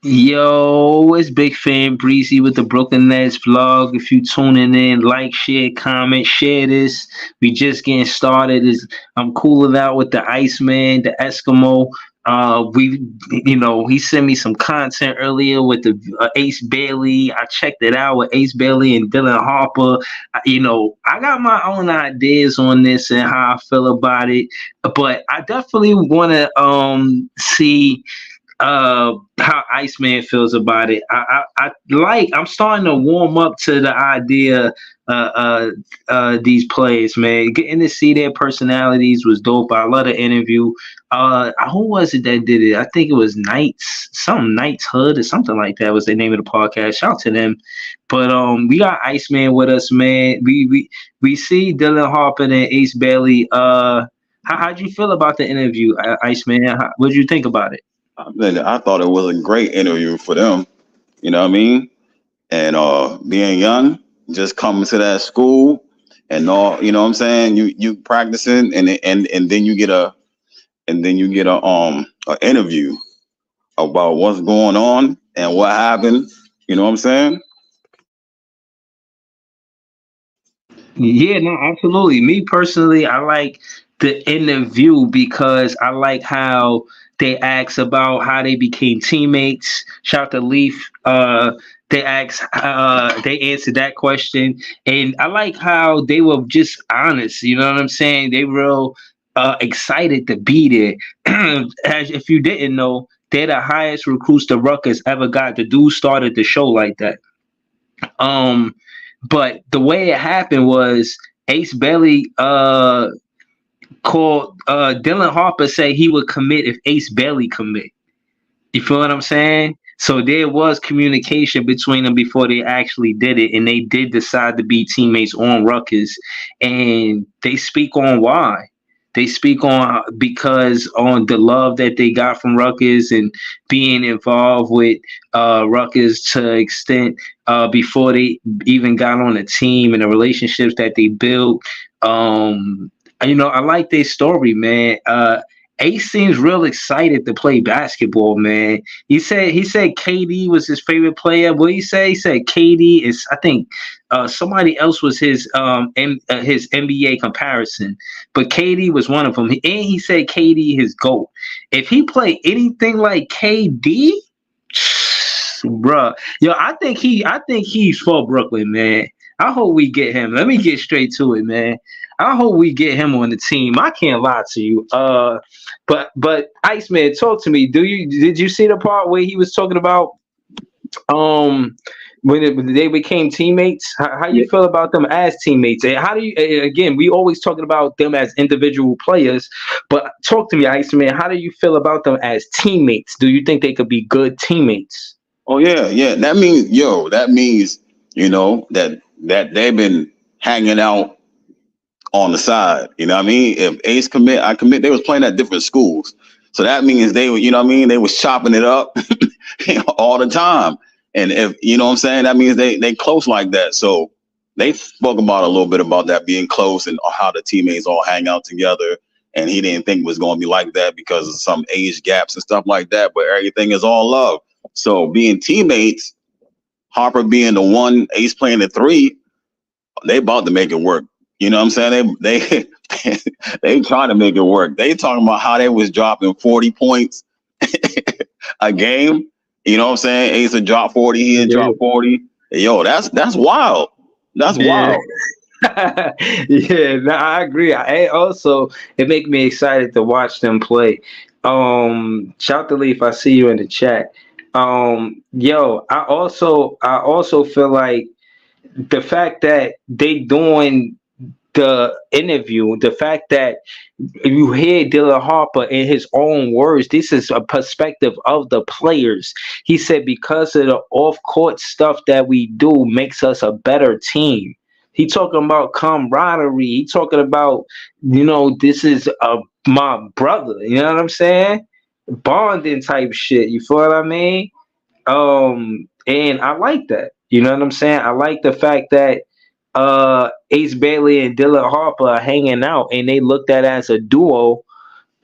Yo, it's Big Fan Breezy with the Brooklyn Nets vlog. If you tuning in, like, share, comment, share this. We just getting started. I'm cooling out with the Iceman, the Eskimo. He sent me some content earlier with the Ace Bailey. I checked it out with Ace Bailey and Dylan Harper. I got my own ideas on this and how I feel about it, but I definitely want to see how Iceman feels about it. I'm starting to warm up to the idea these players, man. Getting to see their personalities was dope. I love the interview. Who was it that did it? I think it was Knights Hood or something like that was the name of the podcast. Shout out to them. But we got Iceman with us, man. We see Dylan Harper and Ace Bailey. How'd you feel about the interview, Iceman? What did you think about it? I thought it was a great interview for them. You know what I mean? And being young, just coming to that school and all, you know what I'm saying? You practicing and then you get a interview about what's going on and what happened. You know what I'm saying? Yeah, no, absolutely. Me personally, I like the interview because I like how they ask about how they became teammates. Shout out to Leaf. They answered that question, and I like how they were just honest. You know what I'm saying? They were excited to be there. As if you didn't know, they're the highest recruits the Rutgers ever got. The dude started the show like that. Um, but the way it happened was Ace Bailey called Dylan Harper say he would commit if Ace Bailey commit. You feel what I'm saying? So there was communication between them before they actually did it, and they did decide to be teammates on Rutgers, and they speak on why. They speak on because on the love that they got from Rutgers and being involved with Rutgers to extent before they even got on the team and the relationships that they built. I like their story, man. Ace seems real excited to play basketball, man. He said KD was his favorite player. What he say? He said KD is. I think somebody else was his NBA comparison, but KD was one of them. And he said KD his GOAT. If he play anything like KD, bruh, I think he's for Brooklyn, man. I hope we get him. Let me get straight to it, man. I hope we get him on the team. I can't lie to you. But Iceman, talk to me. Did you see the part where he was talking about um when they became teammates? How you feel about them as teammates? And how do you again? We always talking about them as individual players, but talk to me, Iceman. How do you feel about them as teammates? Do you think they could be good teammates? Oh yeah. That means that they've been hanging out on the side. You know what I mean? If Ace commit, I commit, they was playing at different schools. So that means they were, you know what I mean? They was chopping it up all the time. And if, you know what I'm saying, that means they close like that. So they spoke about a little bit about that being close and how the teammates all hang out together. And he didn't think it was going to be like that because of some age gaps and stuff like that. But everything is all love. So being teammates, Harper being the one, Ace playing the three, they about to make it work. You know what I'm saying? They trying to make it work. They talking about how they was dropping 40 points a game. You know what I'm saying? Ace would drop 40, he had drop 40. Yo, that's wild. That's wild. Yeah, no, I agree. It make me excited to watch them play. Shout to Leaf, I see you in the chat. I also feel like the fact that they doing the interview, the fact that you hear Dylan Harper in his own words, this is a perspective of the players. He said because of the off-court stuff that we do makes us a better team. He talking about camaraderie. He talking about, this is my brother. You know what I'm saying? Bonding type shit. You feel what I mean? And I like that. You know what I'm saying? I like the fact that Ace Bailey and Dylan Harper are hanging out and they looked at as a duo.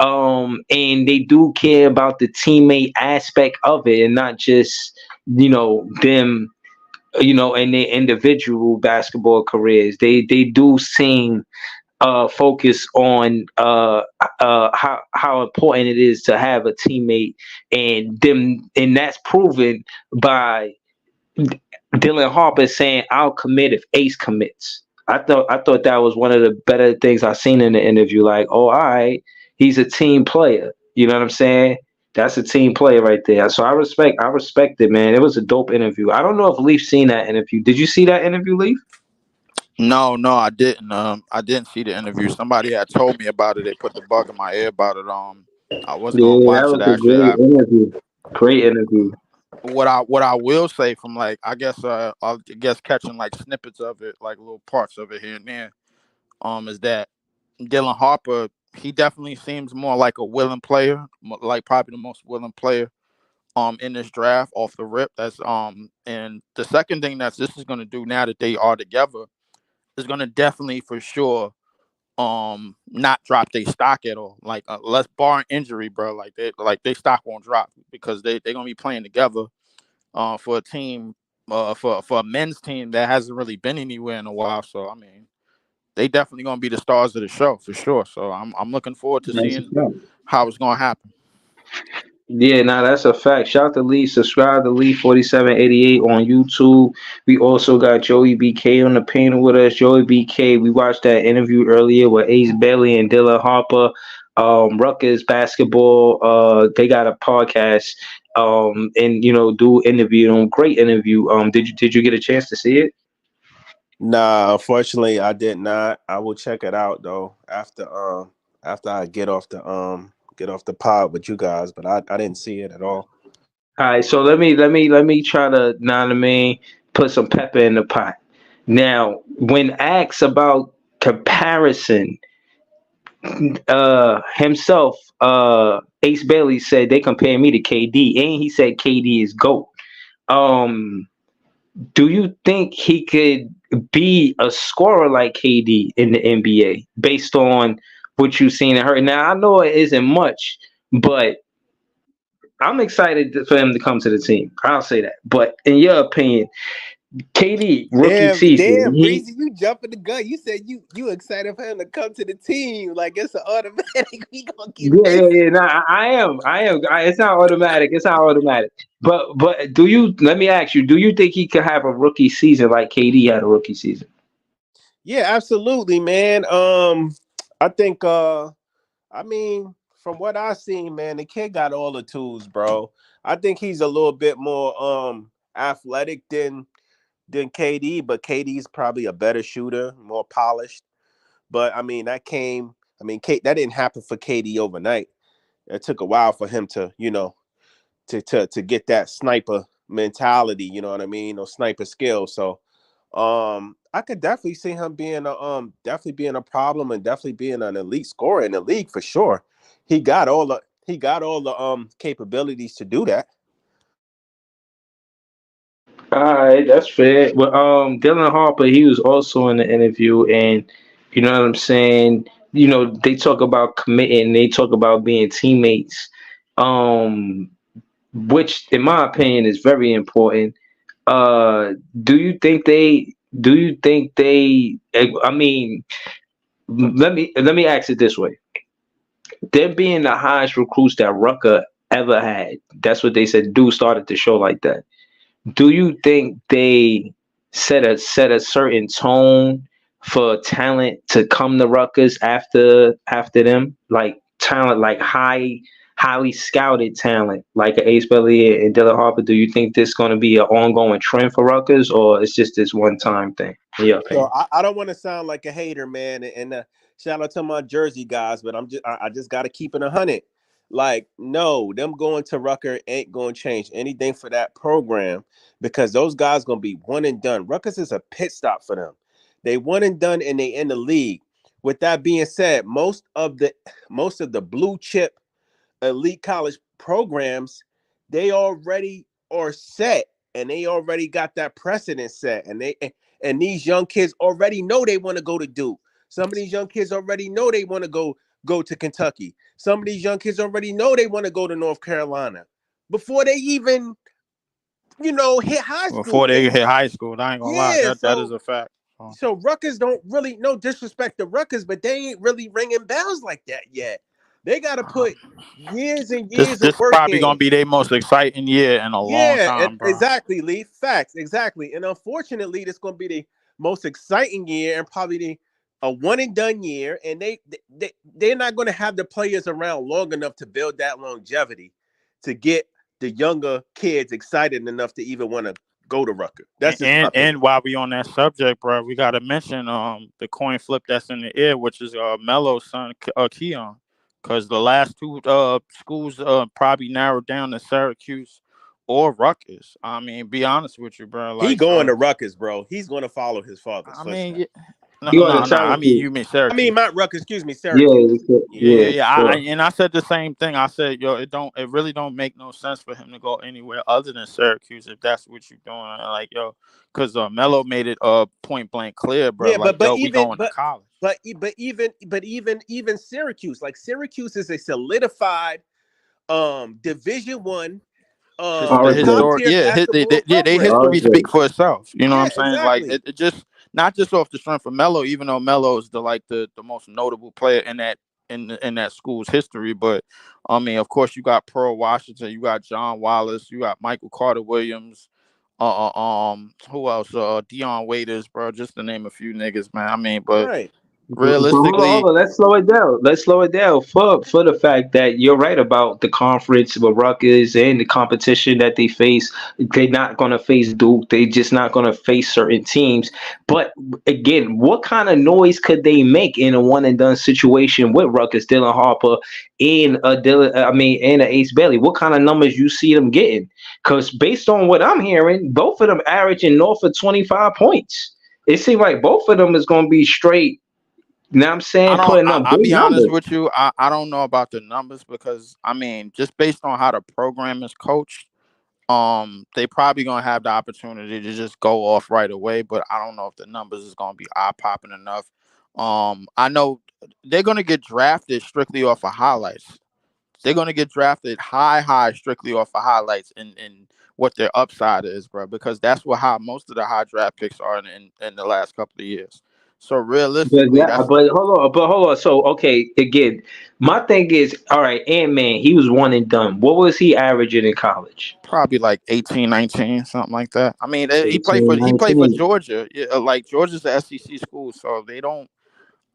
And they do care about the teammate aspect of it, and not just them, in their individual basketball careers. They do seem focus on how important it is to have a teammate, and that's proven by Dylan Harper saying, "I'll commit if Ace commits." I thought that was one of the better things I seen in the interview. Like, oh, all right, he's a team player. You know what I'm saying? That's a team player right there. So I respect it, man. It was a dope interview. I don't know if Leaf seen that interview. Did you see that interview, Leaf? No, no, I didn't. I didn't see the interview. Somebody had told me about it. They put the bug in my ear about it. I was gonna Yeah, that watch it was a actually. great interview. Great interview. What I will say from like I guess catching like snippets of it, like little parts of it here and there, is that Dylan Harper, he definitely seems more like a willing player, like probably the most willing player in this draft off the rip. That's and the second thing that this is gonna do now that they are together is gonna definitely for sure not drop their stock at all. Like unless barring injury, bro, like they stock won't drop because they're gonna be playing together for a team for a men's team that hasn't really been anywhere in a while. So I mean, they definitely gonna be the stars of the show for sure. So I'm looking forward to That's a seeing fact. how it's gonna happen. Yeah, nah, that's a fact. Shout out to Lee. Subscribe to Lee 4788 on YouTube. We also got Joey BK on the panel with us. Joey BK, we watched that interview earlier with Ace Bailey and Dylan Harper. Rutgers basketball. They got a podcast. And do interview them. Great interview. Did you get a chance to see it? Nah, unfortunately, I did not. I will check it out though after I get off the pod with you guys, but I didn't see it at all. All right, so let me try to, know what I mean, put some pepper in the pot. Now, when asked about comparison, himself, Ace Bailey said they compare me to KD, and he said KD is GOAT. Um, do you think he could be a scorer like KD in the NBA based on what you've seen and heard? Now, I know it isn't much, but I'm excited for him to come to the team. I'll say that. But in your opinion, KD rookie season, Damn, Breezy, you jumping the gun. You said you excited for him to come to the team. Like it's an automatic. We gonna get yeah, yeah, this. yeah. No, I am. It's not automatic. It's not automatic. But do you? Let me ask you. Do you think he could have a rookie season like KD had a rookie season? Yeah, absolutely, man. I think I mean, from what I seen, man, the kid got all the tools, bro. I think he's a little bit more athletic than KD, but KD's probably a better shooter, more polished. But I mean, that didn't happen for KD overnight. It took a while for him to, to get that sniper mentality, you know what I mean, or sniper skill. So I could definitely see him being a problem and definitely being an elite scorer in the league for sure. He got all the capabilities to do that. All right, that's fair. Well, Dylan Harper, he was also in the interview, and you know what I'm saying. They talk about committing, they talk about being teammates, um, which, in my opinion, is very important. Uh, do you think they? Do you think they? I mean, let me ask it this way: them being the highest recruits that Rucker ever had, that's what they said. Dude started the show like that. Do you think they set a certain tone for talent to come to Rutgers after them? Like talent, like highly scouted talent, like Ace Bailey and Dylan Harper. Do you think this is going to be an ongoing trend for Rutgers, or it's just this one time thing? In your So opinion? I don't want to sound like a hater, man, and shout out to my Jersey guys, but I just got to keep it 100. Like, no, them going to Rucker ain't going to change anything for that program because those guys going to be one and done. Rutgers is a pit stop for them. They one and done and they in the league. With that being said, most of the blue chip elite college programs, they already are set and they already got that precedent set. And these young kids already know they want to go to Duke. Some of these young kids already know they want to go to Kentucky. some of these young kids already know they want to go to North Carolina before they even, hit high school. Before they hit high school, I ain't gonna lie. Yeah, That is a fact. so Rutgers don't really, no disrespect to Rutgers, but they ain't really ringing bells like that yet. They got to put years and This years of this work probably gonna in. be their most exciting year in a long Yeah, time, bro. exactly, Lee. Facts, exactly. And unfortunately, this going to be the most exciting year and probably a one and done year. And they're not going to have the players around long enough to build that longevity to get the younger kids excited enough to even want to go to Rutgers. That's just my opinion. And while we on that subject, bro, we gotta mention the coin flip that's in the air, which is Melo's son, Keon, because the last two schools probably narrowed down to Syracuse or Rutgers. I mean, be honest with you, bro. He Like, going to Rutgers, bro. He's going to follow his father's I mean, footsteps. no, You on the I mean, Syracuse? you mean I mean, Syracuse? not Rutgers. Excuse me, Yeah, Syracuse. Yeah, yeah, sure. and I said the same thing. I said, yo, it really don't make no sense for him to go anywhere other than Syracuse if that's what you're doing. Like, yo, because Melo made it point blank clear, bro. Yeah, Like, but yo, we even going to college. even Syracuse, like Syracuse is a solidified Division 1 The top Already, historic, tier basketball they program. history speak already. for itself. You know what Yeah, I'm saying? Like, exactly. it just not just off the strength of Melo, even though Melo is the most notable player in that school's history. But I mean, of course, you got Pearl Washington, you got John Wallace, you got Michael Carter Williams. Who else? Dion Waiters, bro. Just to name a few niggas, man. I mean, but Right. But hold realistically, on. Let's slow it down. Let's slow it down for the fact that you're right about the conference with Rutgers and the competition that they face. They're not going to face Duke. They're just not going to face certain teams. But again, what kind of noise could they make in a one and done situation with Rutgers, Dylan Harper, and and a Ace Bailey? What kind of numbers you see them getting? Because based on what I'm hearing, both of them averaging north of 25 points. It seems like both of them is going to be straight. You know what I'm I saying? don't. Putting up I'll big be honest numbers. with you. I don't know about the numbers because I mean, just based on how the program is coached, they probably gonna have the opportunity to just go off right away. But I don't know if the numbers is gonna be eye popping enough. I know they're gonna get drafted strictly off of highlights. They're gonna get drafted high, strictly off of highlights and what their upside is, bro. Because that's what how most of the high draft picks are in the last couple of years. So realistically, that's But hold on. So okay, again, my thing is, all right, Ant-Man, he was one and done. What was he averaging in college? probably like 18, 19, something like that. I mean, Eighteen, he played for 19. Georgia. Yeah, like Georgia's a SEC school, so they don't.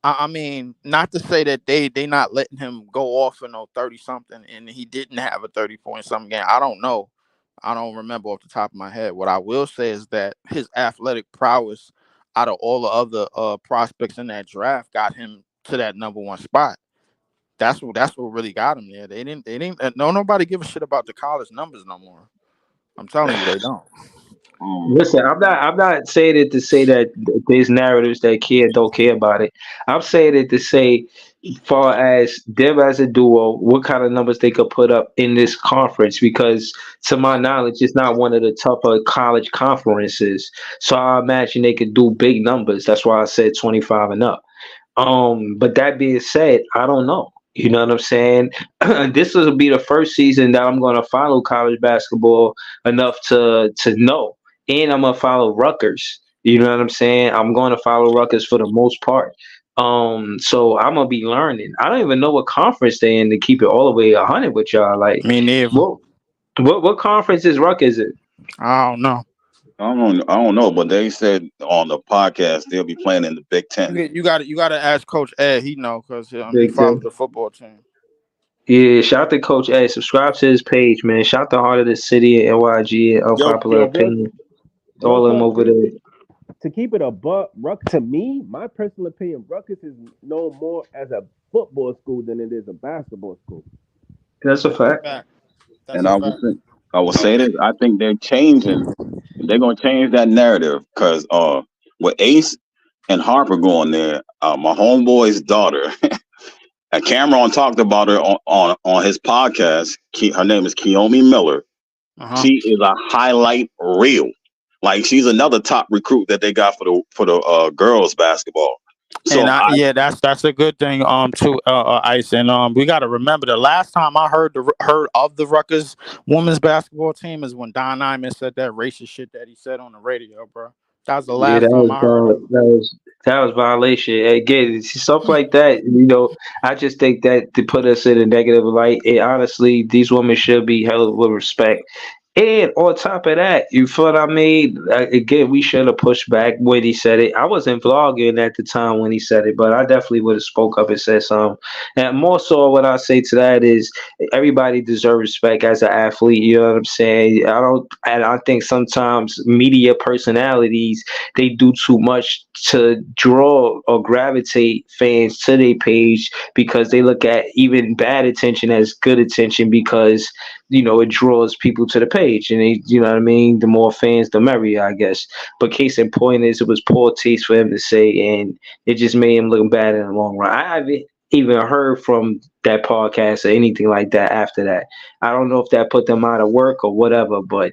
I mean, not to say that they not letting him go off for no 30 something, and he didn't have a 30 point something game. I don't know. I don't remember off the top of my head. What I will say is that his athletic prowess, out of all the other prospects in that draft, got him to that number one spot. That's what really got him there. They didn't. No, nobody give a shit about the college numbers no more. I'm telling you, they don't. Listen, I'm not saying it to say that there's narratives that care don't care about it. I'm saying it to say, far as them as a duo, what kind of numbers they could put up in this conference, because to my knowledge, it's not one of the tougher college conferences. So I imagine they could do big numbers. That's why I said 25 and up. But that being said, I don't know. You know what I'm saying? This will be the first season that I'm going to follow college basketball enough to know, and I'm gonna follow Rutgers. You know what I'm saying? I'm going to follow Rutgers for the most part. So I'm gonna be learning. I don't even know what conference they in to keep it all the way 100 with y'all. Like, Me neither. what conference is Rutgers in? I don't know. I don't know, but they said on the podcast they'll be playing in the Big Ten. You got to ask Coach Ed. He know because he Big follows Ten. the football team. Yeah, shout out to Coach A. Subscribe to his page, man. Shout out to Heart of the City and NYG and Unpopular Yo, Opinion. real All of them talk. over there. To keep it a buck, to me, my personal opinion, Rutgers is known more as a football school than it is a basketball school. That's a That's a fact. fact. That's And a I will fact. say, I will say this. I think they're changing. They're gonna change that narrative because with Ace and Harper going there, my homeboy's daughter, and Cameron talked about her on his podcast. Her name is Keomi Miller. Uh-huh. She is a highlight reel. Like she's another top recruit that they got for the girls basketball. And So I yeah, that's a good thing. Too, Ice, and we got to remember the last time I heard of the Rutgers women's basketball team is when Don Iman said that racist shit that he said on the radio, bro. That was the Yeah, last time I heard of it. that was violation. Again, it's stuff like that. I just think that to put us in a negative light. And honestly, these women should be held with respect. And on top of that, you feel what I mean? Again, we should have pushed back when he said it. I wasn't vlogging at the time when he said it, but I definitely would have spoke up and said something. And more so, what I say to that is everybody deserves respect as an athlete. You know what I'm saying? And I think sometimes media personalities they do too much to draw or gravitate fans to their page because they look at even bad attention as good attention because it draws people to the page and what I mean, the more fans the merrier, I guess. But case in point is it was poor taste for him to say, and it just made him look bad in the long run. I haven't even heard from that podcast or anything like that after that. I don't know if that put them out of work or whatever, but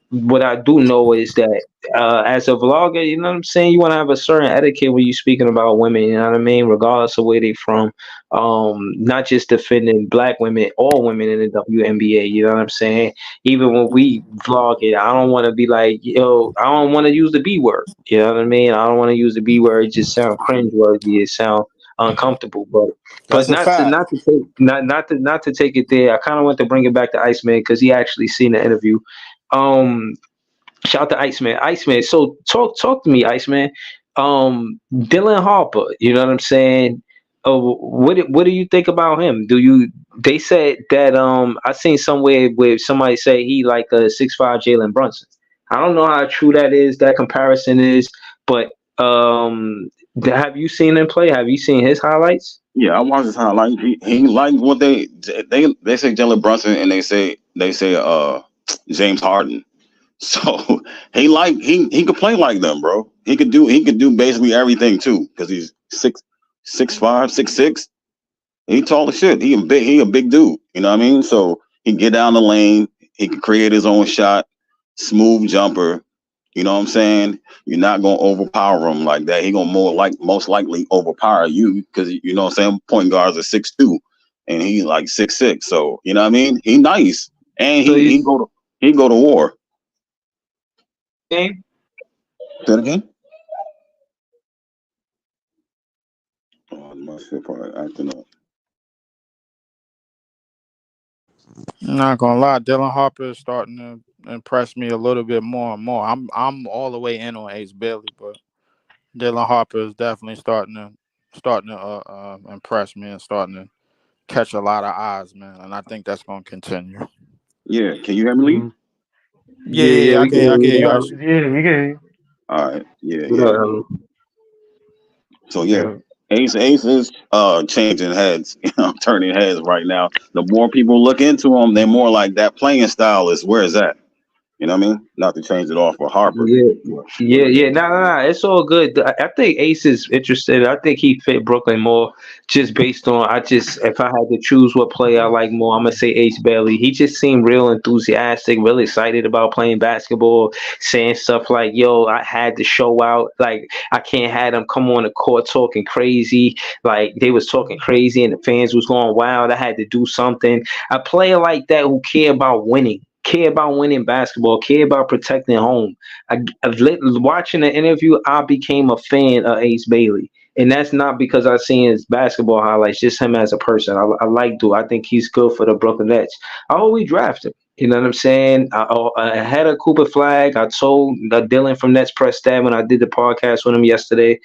what I do know is that as a vlogger, you know what I'm saying, you want to have a certain etiquette when you're speaking about women, you know what I mean, regardless of where they from. Not just defending black women, all women in the WNBA, you know what I'm saying? Even when we vlog it, I don't want to be like, yo, I don't want to use the B word, you know what I mean? I don't want to use the B word, it just sound cringeworthy, it sound uncomfortable, but That's a fact. not to take it there. I kind of want to bring it back to Iceman because he actually seen the interview. um, Shout out to Iceman. Iceman. So talk to me, Iceman. Dylan Harper. You know what I'm saying? What do you think about him? Do you? They said that I seen somewhere where somebody say he like a 6'5" Jalen Brunson. I don't know how true that is. That comparison is, but have you seen him play? Have you seen his highlights? yeah, I watched his highlight. He liked what they say Jalen Brunson and they say James Harden. So he could play like them, bro. He could do basically everything too because he's 6'5", 6'6". He tall as shit. He a big dude. You know what I mean? So he can get down the lane. He can create his own shot. Smooth jumper. You know what I'm saying? You're not gonna overpower him like that. He gonna most likely overpower you because you know what I'm saying. Point guards are 6'2", and he like 6'6". So you know what I mean? He nice, and So he go to war. game? Say it again. Oh, my shit probably acting up. I'm not gonna lie, Dylan Harper is starting to impress me a little bit more and more. I'm all the way in on Ace Bailey, but Dylan Harper is definitely starting to impress me and starting to catch a lot of eyes, man. And I think that's gonna continue. Yeah, can you hear me, Lee? Mm, Yeah, Yeah, yeah, yeah, yeah. we can I hear can hear you you now. guys. yeah, we can. All right. Yeah, What yeah. up, So yeah, Yeah. Ace is changing heads. Turning heads right now. The more people look into him, they're more like that playing style is where is that? You know what I mean? Not to change it off for Harper. Yeah, But, yeah. Nah. It's all good. I think Ace is interested. I think he fit Brooklyn more just based on. If I had to choose what player I like more, I'm gonna say Ace Bailey. He just seemed real enthusiastic, really excited about playing basketball, saying stuff like, "Yo, I had to show out. Like, I can't have them come on the court talking crazy. Like they was talking crazy, and the fans was going wild. I had to do something. A player like that who care about winning basketball, care about protecting home. Watching the interview, I became a fan of Ace Bailey. And that's not because I seen his basketball highlights, just him as a person. I like Dude. I think he's good for the Brooklyn Nets. I always draft him. You know what I'm saying? I had a Cooper flag. I told Dylan from Nets Press that when I did the podcast with him yesterday.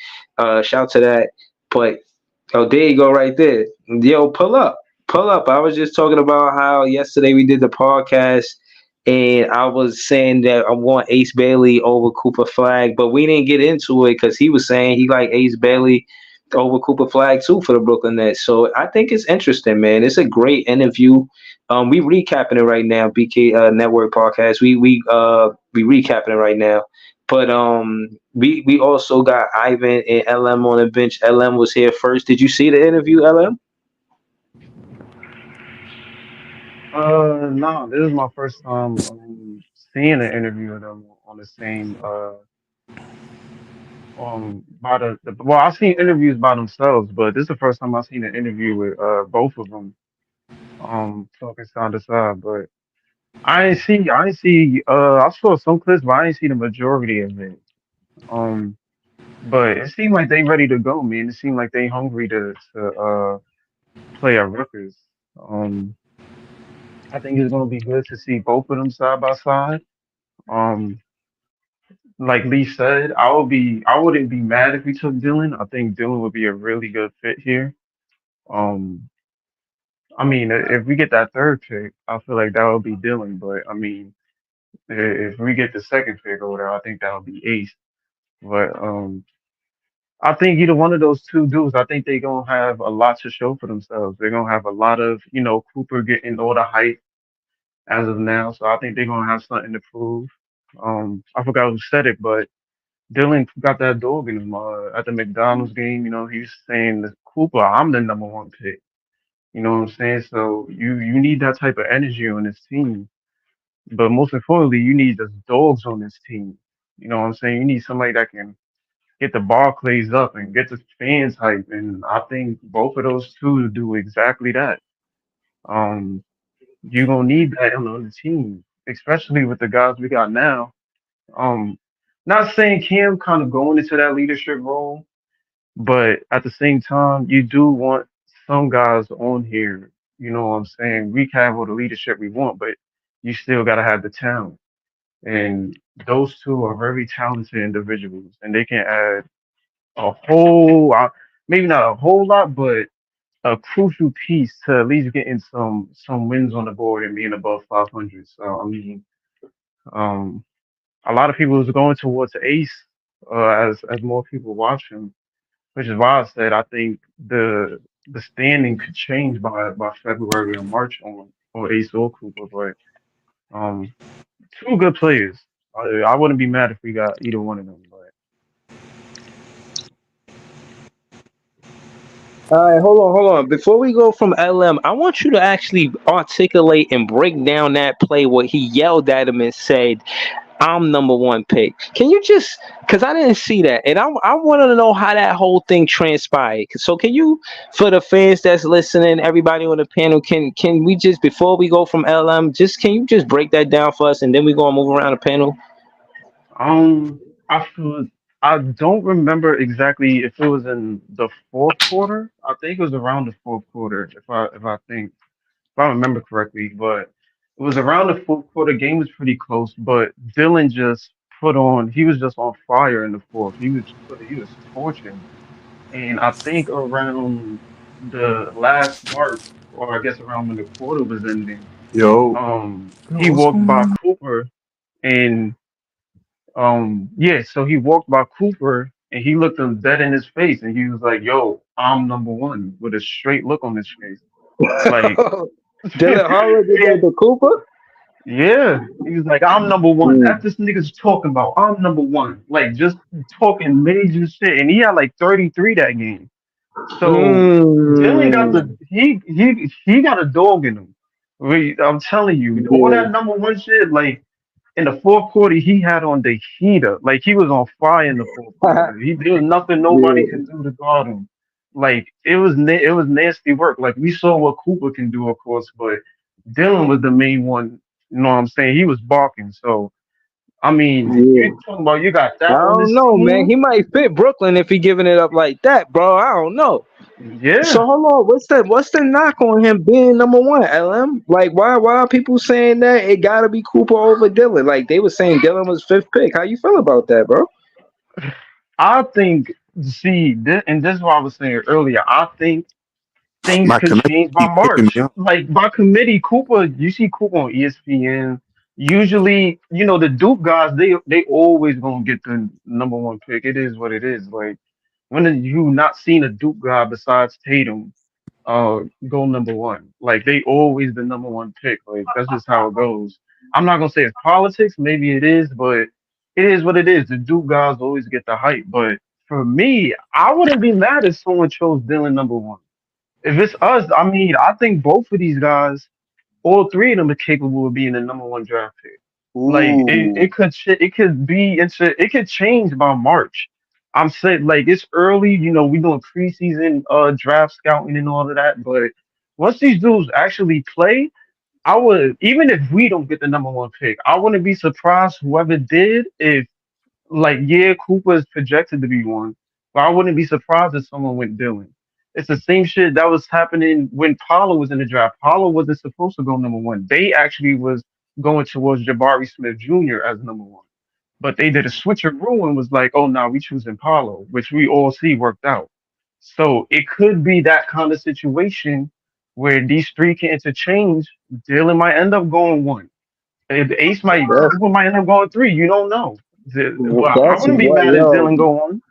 Shout to that. But there you go, right there. Yo, pull up, pull up. I was just talking about how yesterday we did the podcast, and I was saying that I want Ace Bailey over Cooper Flag, but we didn't get into it because he was saying he like Ace Bailey over Cooper Flag too for the Brooklyn Nets. So I think it's interesting, man. It's a great interview. We recapping it right now, BK Network podcast. We recapping it right now. But we also got Ivan and LM on the bench. LM was here first. Did you see the interview, LM? No, this is my first time seeing an interview of them on the same By well, I've seen interviews by themselves, but this is the first time I've seen an interview with both of them talking side to side. But I ain't see I saw some clips, but I ain't see the majority of it. Um, but it seemed like they ready to go, man. It seemed like they hungry to play at Rutgers. Um, I think it's gonna be good to see both of them side by side. Um, like Lee said, I wouldn't be mad if we took Dylan. I think Dylan would be a really good fit here. Um, I mean, if we get that third pick, I feel like that would be Dylan. But I mean, if we get the second pick or whatever, I think that would be Ace. But I think either one of those two dudes, I think they're gonna have a lot to show for themselves. They're gonna have a lot of, Cooper getting all the hype as of now, so I think they're gonna have something to prove. I forgot who said it, but Dylan got that dog in him at the McDonald's game. He was saying, "Cooper, I'm the number one pick." You know what I'm saying? So you need that type of energy on this team, but most importantly, you need the dogs on this team. You know what I'm saying? You need somebody that can get the Barclays up and get the fans hype, and I think both of those two do exactly that. Um, you're gonna need that on the team, especially with the guys we got now. Um, not saying Cam kind of going into that leadership role, but at the same time, you do want some guys on here. You know what I'm saying? We can have all the leadership we want, but you still gotta have the talent. And those two are very talented individuals, and they can add a whole, maybe not a whole lot, but a crucial piece to at least getting some wins on the board and being above 500. So I mean, um, a lot of people is going towards Ace as more people watch him, which is why I said I think the standing could change by February or March on Ace or Cooper. But two good players. I wouldn't be mad if we got either one of them. But All right, hold on. Before we go from LM, I want you to actually articulate and break down that play where he yelled at him and said, "I'm number one pick." Can you just, because I didn't see that, and I want to know how that whole thing transpired. So can you, for the fans that's listening, everybody on the panel, can we just, before we go from LM, just can you just break that down for us, and then we gonna move around the panel? um, I feel I don't remember exactly if it was in the fourth quarter. I think it was around the fourth quarter, if I remember correctly. But it was around the fourth quarter. Game was pretty close, but Dylan just put on. He was just on fire in the fourth. He was torching, and I think around the last mark, or I guess around when the quarter was ending, Yo, he what's walked going by on? Cooper, and yeah, so he walked by Cooper and he looked him dead in his face and he was like, "Yo, I'm number one," with a straight look on his face. Like, Dylan Harper did that and to Cooper. yeah, he was like, "I'm number one." That's Mm. this nigga's talking about. I'm number one. Like, just talking major shit. And he had like 33 that game. So Dylan got Mm. he got a dog in him. I'm telling you, all Yeah. that number one shit, like in the fourth quarter, he had on the heater. Like he was on fire in the fourth quarter. There was nothing nobody Yeah. could do to guard him. Like it was nasty work. Like we saw what Cooper can do, of course, but Dylan was the main one. You know what I'm saying? He was barking. So I mean, Yeah. you talking about you got I that on don't this know, man. team? He might fit Brooklyn if he giving it up like that, bro. I don't know. So Yeah. hold on, what's the knock on him being number one, LM? Like why are people saying that it gotta be Cooper over Dylan? Like they were saying Dylan was fifth pick. How you feel about that, bro? I think and this is what I was saying earlier. I think things My could connection change by keep kicking me March. out. Like by committee, Cooper, you see Cooper on ESPN. Usually, the Duke guys, they always gonna get the number one pick. It is what it is. Like when have you not seen a Duke guy besides Tatum go number one? Like they always the number one pick. Like that's just how it goes. I'm not gonna say it's politics, maybe it is, but it is what it is. The Duke guys always get the hype. But for me, I wouldn't be mad if someone chose Dylan number one. If it's us, I mean, I think both of these guys, all three of them are capable of being the number one draft pick. Like Ooh. it could change by March. I'm saying like it's early, we doing preseason draft scouting and all of that, but once these dudes actually play, I would even if we don't get the number one pick, I wouldn't be surprised whoever did if like yeah, Cooper is projected to be one, but I wouldn't be surprised if someone went Dylan. It's the same shit that was happening when Paulo was in the draft. Paulo wasn't supposed to go number one. They actually was going towards Jabari Smith Jr. as number one. But they did a switcheroo and was like, oh no, we choosing Paulo, which we all see worked out. So it could be that kind of situation where these three can interchange. Dylan might end up going one. The Ace might That's Cooper might end up going three. You don't know. But I that's wouldn't be what mad if yo. Dylan go on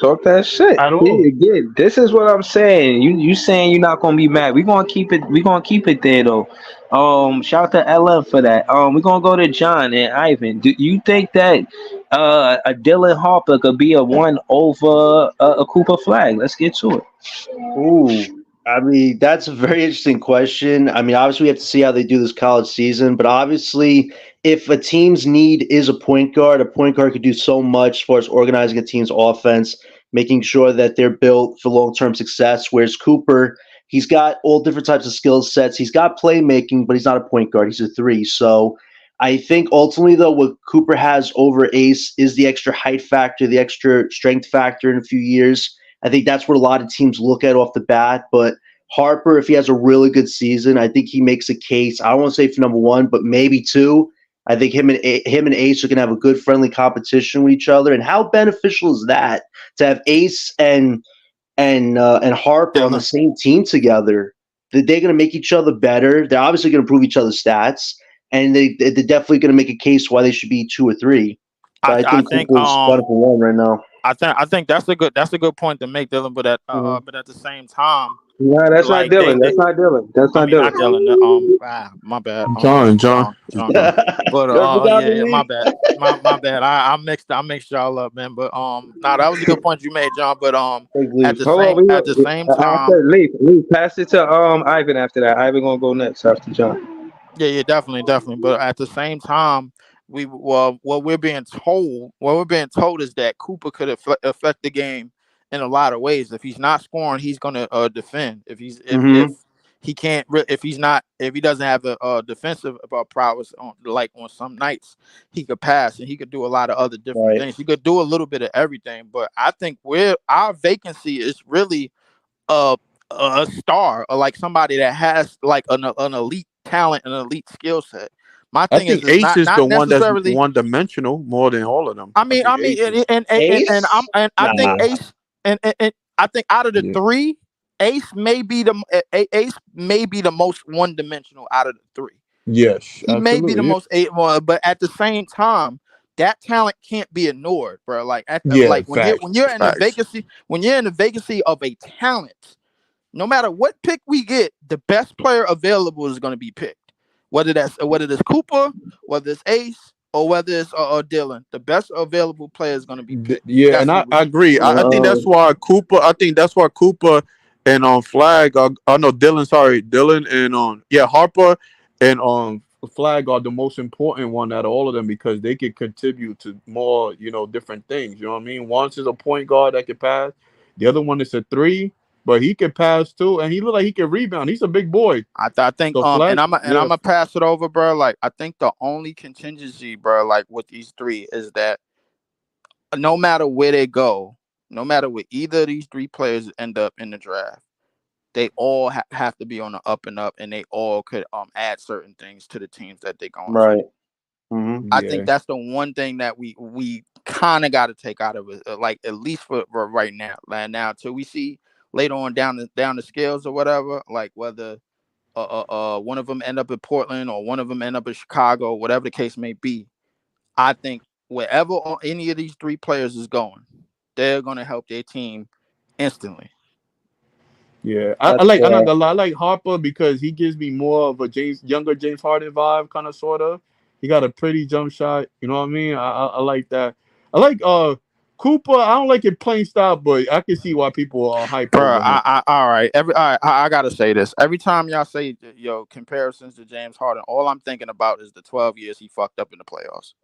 Talk that shit. at See, all. again, this is what I'm saying. You saying you're not gonna be mad. We're gonna keep it. We're gonna keep it there though. Shout out to LF for that. We're gonna go to John and Ivan. Do you think that a Dylan Harper could be a one over a Cooper Flag? Let's get to it. Ooh, I mean, that's a very interesting question. I mean, obviously, we have to see how they do this college season, but obviously, if a team's need is a point guard could do so much as far as organizing a team's offense, making sure that they're built for long term success. Whereas Cooper, he's got all different types of skill sets. He's got playmaking, but he's not a point guard. He's a three. So I think ultimately, though, what Cooper has over Ace is the extra height factor, the extra strength factor in a few years. I think that's what a lot of teams look at off the bat. But Harper, if he has a really good season, I think he makes a case. I don't want to say for number one, but maybe two. I think him and Ace are going to have a good friendly competition with each other. And how beneficial is that to have Ace and Harper on the Dylan. same team together? That they're going to make each other better. They're obviously going to improve each other's stats, and they're definitely going to make a case why they should be two or three. So I I think think Cooper's running for one right now. I think that's a good point to make, Dylan. Mhm. But at the same time, Nah, that's not like Dylan. That's not Dylan. That's I not mean, not Dylan. Dylan. My bad. John, John. John. But That's what got yeah, my me. bad. My bad. I mixed y'all up, man. But nah, that was a good point you made, John. But Thanks, Leaf. Hold on, at the same time, after Leaf, pass it to Ivan after that. Ivan gonna go next after John. yeah, definitely. But at the same time, what we're being told is that Cooper could affect the game in a lot of ways. If he's not scoring, he's gonna defend. If Mm-hmm. he can't, if he doesn't have the defensive prowess on on some nights, he could pass and he could do a lot of other different Right. things. He could do a little bit of everything. But I think our vacancy is really a a star or like somebody that has like an elite talent, an elite skill set. My I thing think is Ace not is the not one that's necessarily. one dimensional more than all of them. I think Ace is. Ace? And I think Nah. Ace and I think out of the Yeah. three, Ace may be the most one dimensional out of the three. Yes, He may be the absolutely. most eight one, but at the same time, that talent can't be ignored, bro. Like Yeah, like facts, facts. when you're in the vacancy of a talent, no matter what pick we get, the best player available is going to be picked. Whether it's Cooper, whether it's Ace, or whether it's Dylan, the best available player is going to be picked. Yeah, That's and what we. I agree. I think Uh, that's why Cooper. I think that's why Cooper and Flag. I know Dylan. Sorry, Dylan and Harper and Flag are the most important one out of all of them because they can contribute to more different things. You know what I mean? One is a point guard that can pass. The other one is a three, but he can pass too, and he look like he can rebound. He's a big boy. I think So Flag, and yeah, I'm gonna pass it over, bro. Like I think the only contingency, bro, like with these three is that no matter where they go, no matter where either of these three players end up in the draft, they all have to be on the up and up, and they all could add certain things to the teams that they're going to. right. Mm-hmm. I think yeah, that's the one thing that we kind of got to take out of it, like at least for right now. Like now, until we see later on down the scales or whatever, like whether one of them end up in Portland or one of them end up in Chicago, whatever the case may be. I think wherever any of these three players is going, they're going to help their team instantly. yeah. I That's like. I'm not gonna lie. I like Harper because he gives me more of a younger James Harden vibe, kind of sort of. He got a pretty jump shot. You know what I mean? I like that. I like Cooper. I don't like it plain style, but I can see why people are hype Bro, over him. all right, I gotta say this. Every time y'all say comparisons to James Harden, all I'm thinking about is the 12 years he fucked up in the playoffs.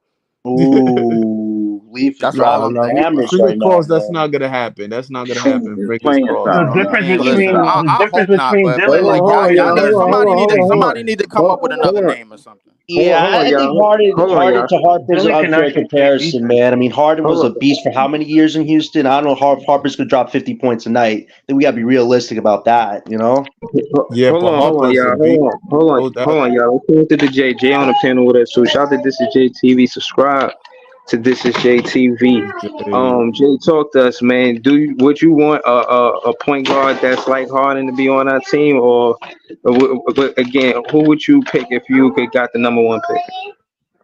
Ooh. too. Leaf is That's all driving I'm No, thinking, bro. hammers fingers right now, crossed. That's man. not gonna happen. That's not gonna happen. It's Fingers playing crossed. The style, man. difference I mean, Playing listen, between style. the I difference hope not, between but Dylan like and Hold on, y'all y'all. need Harden Hold on, hold somebody on, need hold to on, hold somebody on. need to come Hold, up with hold another on, name or something. Yeah, hold on, I think y'all. Hold on, Harden y'all. to Harper's an Dylan can unfair actually play comparison, defense. man. I mean, Harden was Hold a on. beast for how many years in Houston? I don't know if Harper's could drop 50 points a night. I think we got to be realistic about that, you know? Yeah, but Hold on, Harper's a y'all. beat. Hold on, y'all. Let's get to J on the panel with us too. Shout out to This Is JTV. Subscribe to This Is JTV. Jay. Jay, talk to us, man. Would you want a point guard that's like Harden to be on our team, or again, who would you pick if you could got the number one pick?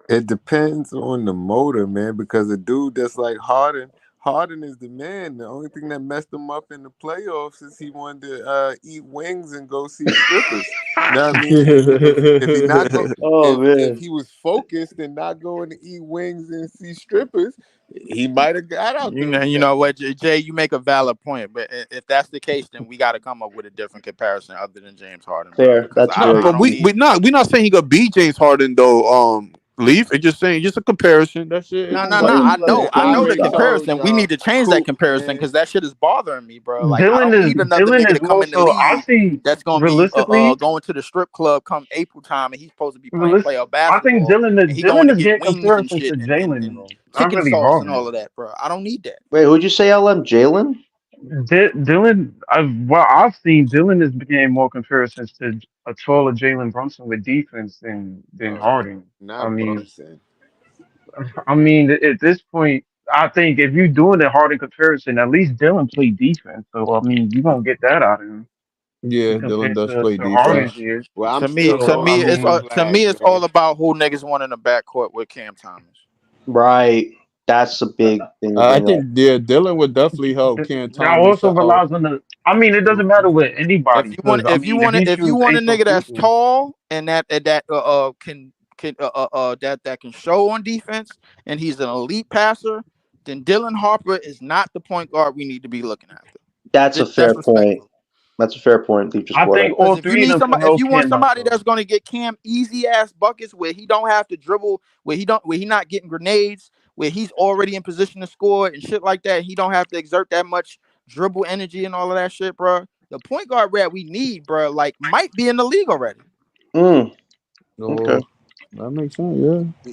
It depends on the motor, man, because a dude that's like Harden is the man. The only thing that messed him up in the playoffs is he wanted to eat wings and go see strippers. You know what I mean? If he not go, Oh, if man. he was focused and not going to eat wings and see strippers, he might have got out You there know, with you that. know what, Jay, you make a valid point, but if that's the case, then we got to come up with a different comparison other than James Harden, bro. Fair. Because That's No, fair. I but don't need. we're not saying he gonna beat James Harden though. Leaf. It's just saying just a comparison. That's it. It No, won't no, go no. to I the know, Man, I I know the already style. told comparison. We need y'all, to change that Coop, comparison man. because that shit is bothering me, bro. Like I don't Dylan is need another Dylan nigga is to come more in the so. I league see that's gonna be realistically, going to the strip club come April time, and he's supposed to be playing realist. playoff I think basketball, Dylan and is he going Dylan to is get getting wings and comparisons shit to and Jalen though, not chicken really sauce and Harden. all of that, bro. I don't need that. Wait, who'd you say, LM? Jalen? Dylan, well, I've seen Dylan is getting more comparisons to a taller Jalen Brunson with defense than Oh, Harden. I not mean, Brunson. at this point, I think if you're doing the Harden comparison, at least Dylan played defense. So I mean, you're gonna get that out of him Yeah, Dylan compared does play to Well, defense. Harden's years. well, I'm To me, still to So I me, holding it's on to mean, to me, Flag, it's all man. about who niggas want in the backcourt with Cam Thomas. Right. That's a big thing to I bring up. think Dylan would definitely help Cam that Thomas also out. relies on the. I mean, it doesn't matter with anybody because I mean, if you If you choose want a Ace or nigga that's Cooper, tall and that that can show on defense and he's an elite passer, then Dylan Harper is not the point guard we need to be looking after. That's a That's fair point. respectful. That's a fair point you just I brought up. think Because all if you three of need them can somebody, if help you want Cam out somebody though. that's gonna get Cam easy ass buckets where he don't have to dribble, where he not getting grenades, where he's already in position to score and shit like that, he don't have to exert that much dribble energy and all of that shit, bro. The point guard that we need, bro, like might be in the league already. Mm, okay. So that makes sense. Yeah.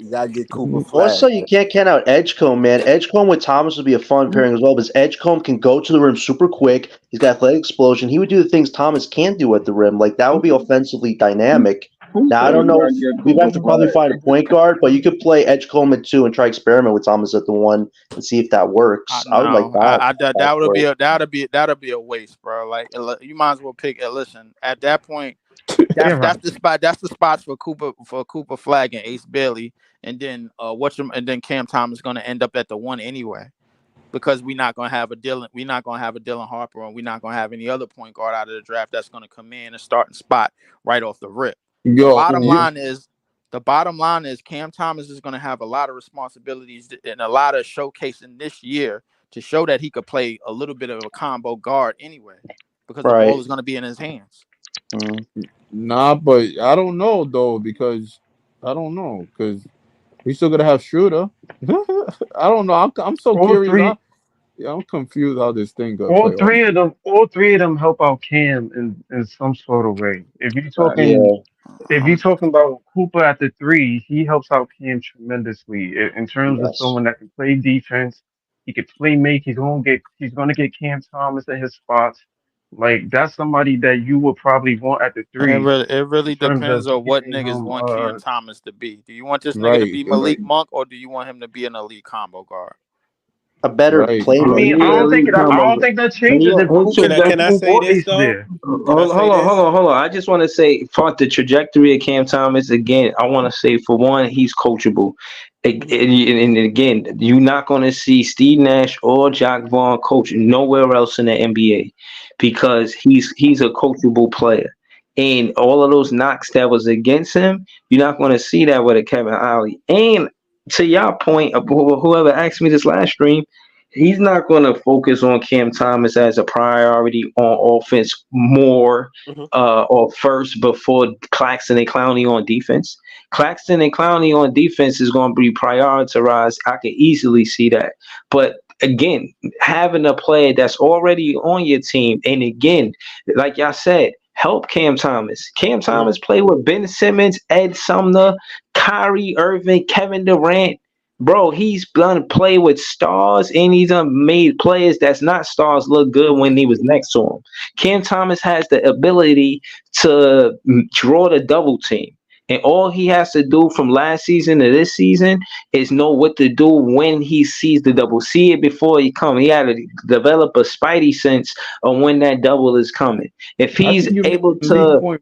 You gotta get That Cooper makes- Also, Flag. you can't count out Edgecombe, man. Edgecombe with Thomas would be a fun pairing as well, because Edgecombe can go to the rim super quick. He's got athletic explosion. He would do the things Thomas can't do at the rim. Like, that would be offensively dynamic. Who Now, I said don't we know gotta if get we'd have Cooper to probably Flag? find a point guard, but you could play Edgecombe at 2 and try experiment with Thomas at the 1 and see if that works. I would like No, that. that would be that'll be a waste, bro. Like you might as well pick. Listen, at that point, Yeah, right. that's the spot. That's the spots for Cooper Flag and Ace Bailey, and then and then Cam Thomas is gonna end up at the 1 anyway, because we're not gonna have a Dylan Harper, and we're not gonna have any other point guard out of the draft that's gonna come in and starting spot right off the rip. The Yo, bottom line is. The bottom line is Cam Thomas is going to have a lot of responsibilities and a lot of showcasing this year to show that he could play a little bit of a combo guard anyway, because the ball Right. is going to be in his hands. Mm. nah, but I don't know though because we still gotta have Shooter. I don't know. I'm so All curious. three, I'm confused how this thing gonna all play off. three of them, all three of them help out Cam in some sort of way. Flag. Yeah. If you're talking about Cooper at the 3, he helps out Cam tremendously in terms of Yes. someone that can play defense. He can play make. He's gonna get Cam Thomas at his spots. Like that's somebody that you would probably want at the 3 It in really terms depends of on what getting niggas him. want Cam Thomas to be. Do you want this nigga to Right, be Malik Monk, or do you want him to be an elite combo guard? A better right. I playmaker. mean, I don't think that changes if Cooper Can I Cooper say or this Ace though? there. Can I say this? Hold on. I just want to say, for the trajectory of Cam Thomas, again, I want to say, for one, he's coachable. And again, you're not going to see Steve Nash or Jack Vaughn coach nowhere else in the NBA because he's a coachable player. And all of those knocks that was against him, you're not going to see that with a Kevin Ollie. And to your point, whoever asked me this last stream, he's not going to focus on Cam Thomas as a priority on offense more Mhm. or first before Claxton and Clowney on defense. Claxton and Clowney on defense is going to be prioritized. I can easily see that. But again, having a player that's already on your team, and again, like y'all said, help Cam Thomas. Cam Mhm. Thomas played with Ben Simmons, Ed Sumner, Kyrie Irving, Kevin Durant. Bro, he's done play with stars and he's done made players that's not stars look good when he was next to him. Cam Thomas has the ability to draw the double team. And all he has to do from last season to this season is know what to do when he sees the double. See it before he come. He had to develop a spidey sense of when that double is coming. If I he's think you made able the lead to, point.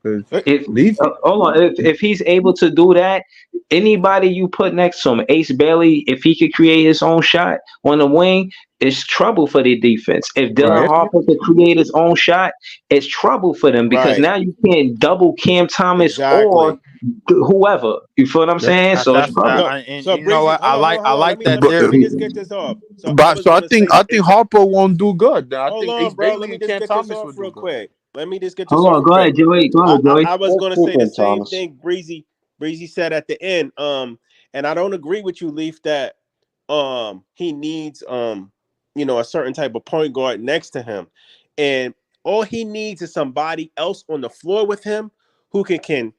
'Cause if Leaf, hold on, if he's able to do that, anybody you put next to him, Ace Bailey, if he could create his own shot on the wing, it's trouble for the defense. If Dylan right? Harper could create his own shot, it's trouble for them because Right. now you can't double Cam Thomas or Exactly. whoever. You feel what I'm That, saying? So it's That's trouble. So and so you know Breezy, what? I like I hold on. like Let that me but, let me theory. just get this off. So I but was so gonna say I think Harper won't do good. I hold think Ace on, bro. Let Bailey me and just Cam get this Thomas off will do real good. quick. Let me just get this Hold off on, real go quick. ahead, Joey. Go ahead, Joey. I was Let's gonna see say the Cam same Thomas. thing Breezy said at the end. And I don't agree with you, Leaf, that he needs a certain type of point guard next to him. And all he needs is somebody else on the floor with him who can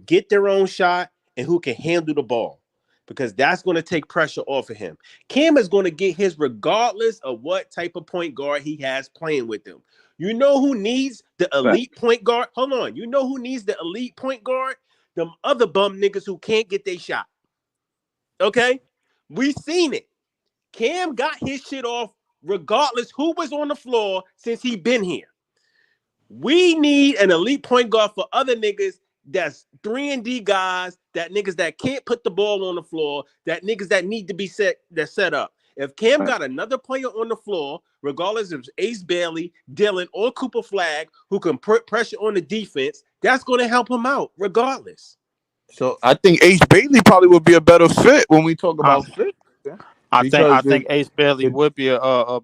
get their own shot and who can handle the ball. Because that's going to take pressure off of him. Cam is going to get his regardless of what type of point guard he has playing with him. You know who needs the elite point guard? Hold on. You know who needs the elite point guard? Them other bum niggas who can't get their shot. Okay? We seen it. Cam got his shit off regardless who was on the floor since he been here. We need an elite point guard for other niggas that's 3-and-D guys, that niggas that can't put the ball on the floor, that niggas that need to be set up. If Cam got another player on the floor, regardless if it's Ace Bailey, Dylan, or Cooper Flag, who can put pressure on the defense, that's going to help him out regardless. So I think Ace Bailey probably would be a better fit when we talk I about fit, yeah. I Because think Ace Bailey it would be a better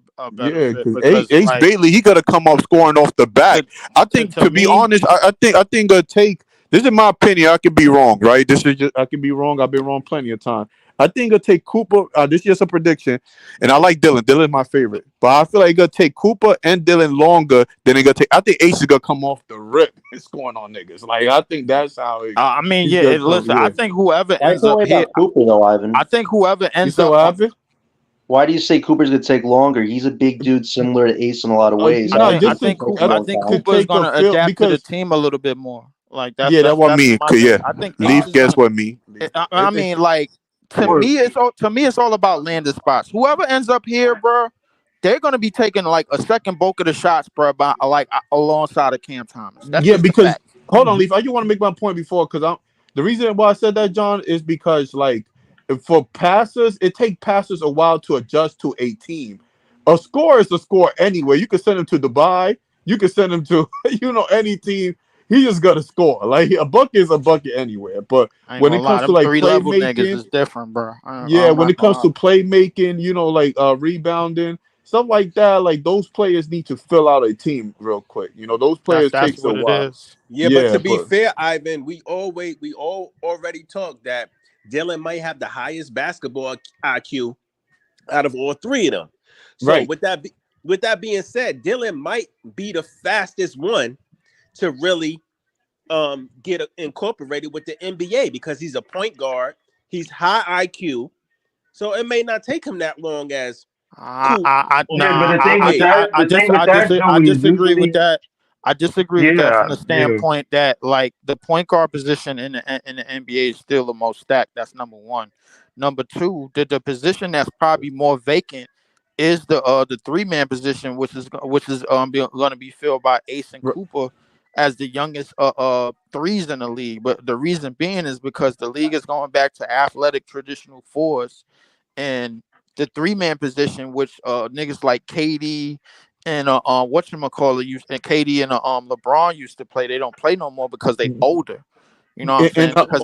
yeah, fit because because Ace like Bailey he gotta come off scoring off the back. to I think to to be me, honest, I think it'll take. This is my opinion. I could be wrong, right? This is just I could be wrong. I've been wrong plenty of times. I think it'll take Cooper. This is just a prediction, and I like Dylan. Dylan's my favorite, but I feel like it's gonna take Cooper and Dylan longer than it gonna take. I think Ace is gonna come off the rip. It's going on niggas. Like I think that's how I mean, he's yeah. gonna come. Listen, I Yeah. think whoever Why do you ends feel up way here, about Cooper though, Ivan? I think whoever You ends said up what on. happened? Why do you say Cooper's gonna take longer? He's a big dude similar to Ace in a lot of ways. I I No, don't think I think just it think takes a Cooper I long think to time. Cooper is take going a to feel adapt to the because team a little bit more. Like yeah, that what that's me. my thing. Yeah, I think Ace Leaf. is Guess going what me? to. Leaf. I mean, like Word. to me, it's all about landing spots. Whoever ends up here, bro, they're going to be taking like a second bulk of the shots, bro, by, like alongside of Cam Thomas. That's Yeah, just a because fact. hold on, Leaf. I just want to make my point before because I'm the reason why I said that, John, is because like for passers, it takes passers a while to adjust to a team. A score is a score anyway. You can send him to Dubai. You can send him to any team. He just got to score. Like a bucket is a bucket anywhere. But I ain't when gonna it lie, comes to them like 3 level niggas playmaking, is different, bro. yeah, I'm when not it gonna comes lie. to playmaking, like rebounding, stuff like that, like those players need to fill out a team real quick. Those players That's takes a what it while. is. Yeah, but Yeah, to be but fair, Ivan, we all already talked that Dylan might have the highest basketball IQ out of all three of them. So right. with that being said, Dylan might be the fastest one to really get incorporated with the NBA because he's a point guard. He's high IQ, so it may not take him that long as Coop or Yeah, but the thing with Ace. that, the thing with that, I Joey, is disagree with usually, that. I disagree with that from yeah, the yeah, standpoint that like the point guard position in the NBA is still the most stacked. That's number one. Number two, the position that's probably more vacant is the 3-man position, which is going to be filled by Ace and Cooper as the youngest threes in the league. But the reason being is because the league is going back to athletic traditional fours, and the 3-man position, which niggas like KD and whatchamacallit used and KD and LeBron used to play, they don't play no more because they older. You know what I'm And saying? Because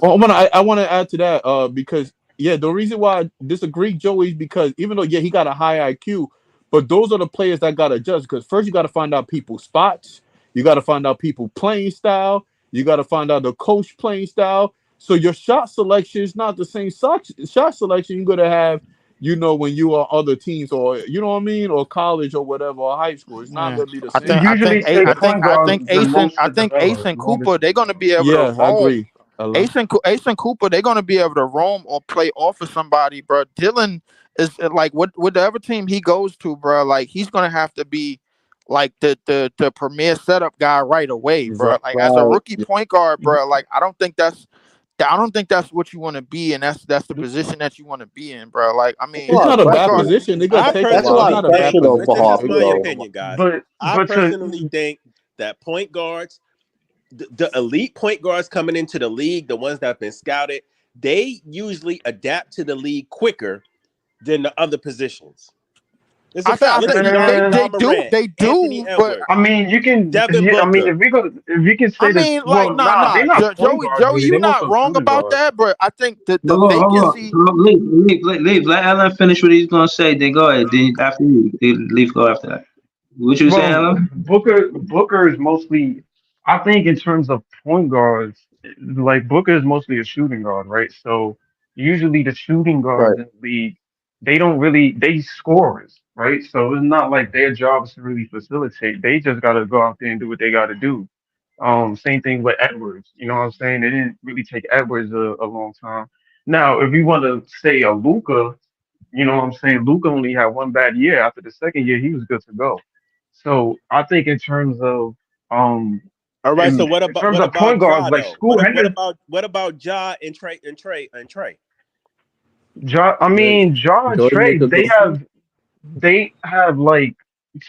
I want to add to that because the reason why I disagree, Joey, is because even though he got a high IQ, but those are the players that got to adjust. Because first you got to find out people's spots, you got to find out people playing style, you got to find out the coach playing style. So your shot selection is not the same shot selection you're gonna have, when you are other teams, or you know what I mean, or college or whatever, or high school. It's not Yeah. gonna be the I It same. think I think usually A- take point I guards think the Ace most to and develop, Cooper longest to they're gonna develop. be able to Yeah, I roam. agree. Ella. Ace and Cooper they're gonna be able to roam or play off of somebody, bro. Dylan is like whatever team he goes to, bro. Like he's gonna have to be like the premier setup guy right away, bro. Right. Like as a Right. rookie point guard, bro. Like I don't think that's what you want to be, and that's the position that you want to be in, bro. Like I That's a mean, It's lot of not a point bad guard. pressure. position. They're gonna I take a That's a while. It's lot personally of not a bad think, pressure though position. for this It's is they're Harper my gonna though. take a while. opinion, guys. But I but to personally think that point guards, the elite point guards coming into the league, the ones that have been scouted, they usually adapt to the league quicker than the other positions. It's a I fact. Look think at uh, they Ja do Morant, they Anthony do, but Edwards, I mean, you can. Devin Yeah, I mean, Booker. if we can I say this, mean, well, like, nah, they're not point guards Joey, really. you They're more not so wrong shooting about guards. that, but I think that the Hold on. vacancy. Hold on. Leave. Let Alan finish what he's gonna say. Then go ahead. Then after you, leave. Go after that. What you saying, Well, Alan? Booker is mostly, I think, in terms of point guards, like Booker is mostly a shooting guard, right? So usually the shooting Right. guards in the league, they scorers, right? So it's not like their job is to really facilitate. They just got to go out there and do what they got to do. Same thing with Edwards. You know what I'm saying? It didn't really take Edwards a long time. Now, if you want to say a Luca, you know what I'm saying? Luca only had one bad year. After the second year, he was good to go. So I think um All right. So in terms what of point about guards Ja like though? School Henderson, What about Ja and Trey? I Yeah, mean John and Joey Trey, make a good point. they have like,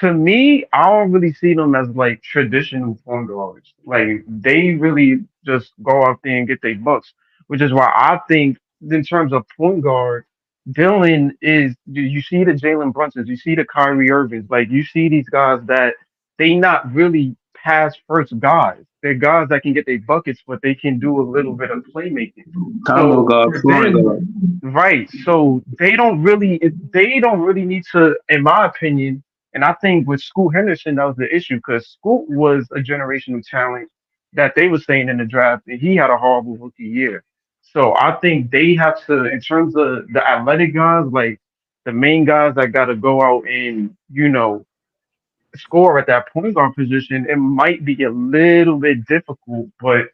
to me, I don't really see them as like traditional point guards. Like they really just go out there and get their bucks, which is why I think in terms of point guard, Dylan is, you see the Jalen Brunsons, you see the Kyrie Irvings, like you see these guys that they not really pass first guys. They're guys that can get their buckets, but they can do a little bit of playmaking. Combo So guard, for scoring them, guard. right. So they don't really need to, in my opinion, and I think with Scoot Henderson, that was the issue because Scoot was a generational talent that they were saying in the draft, and he had a horrible rookie year. So I think they have to, in terms of the athletic guys, like the main guys that got to go out and, score at that point guard position, it might be a little bit difficult. But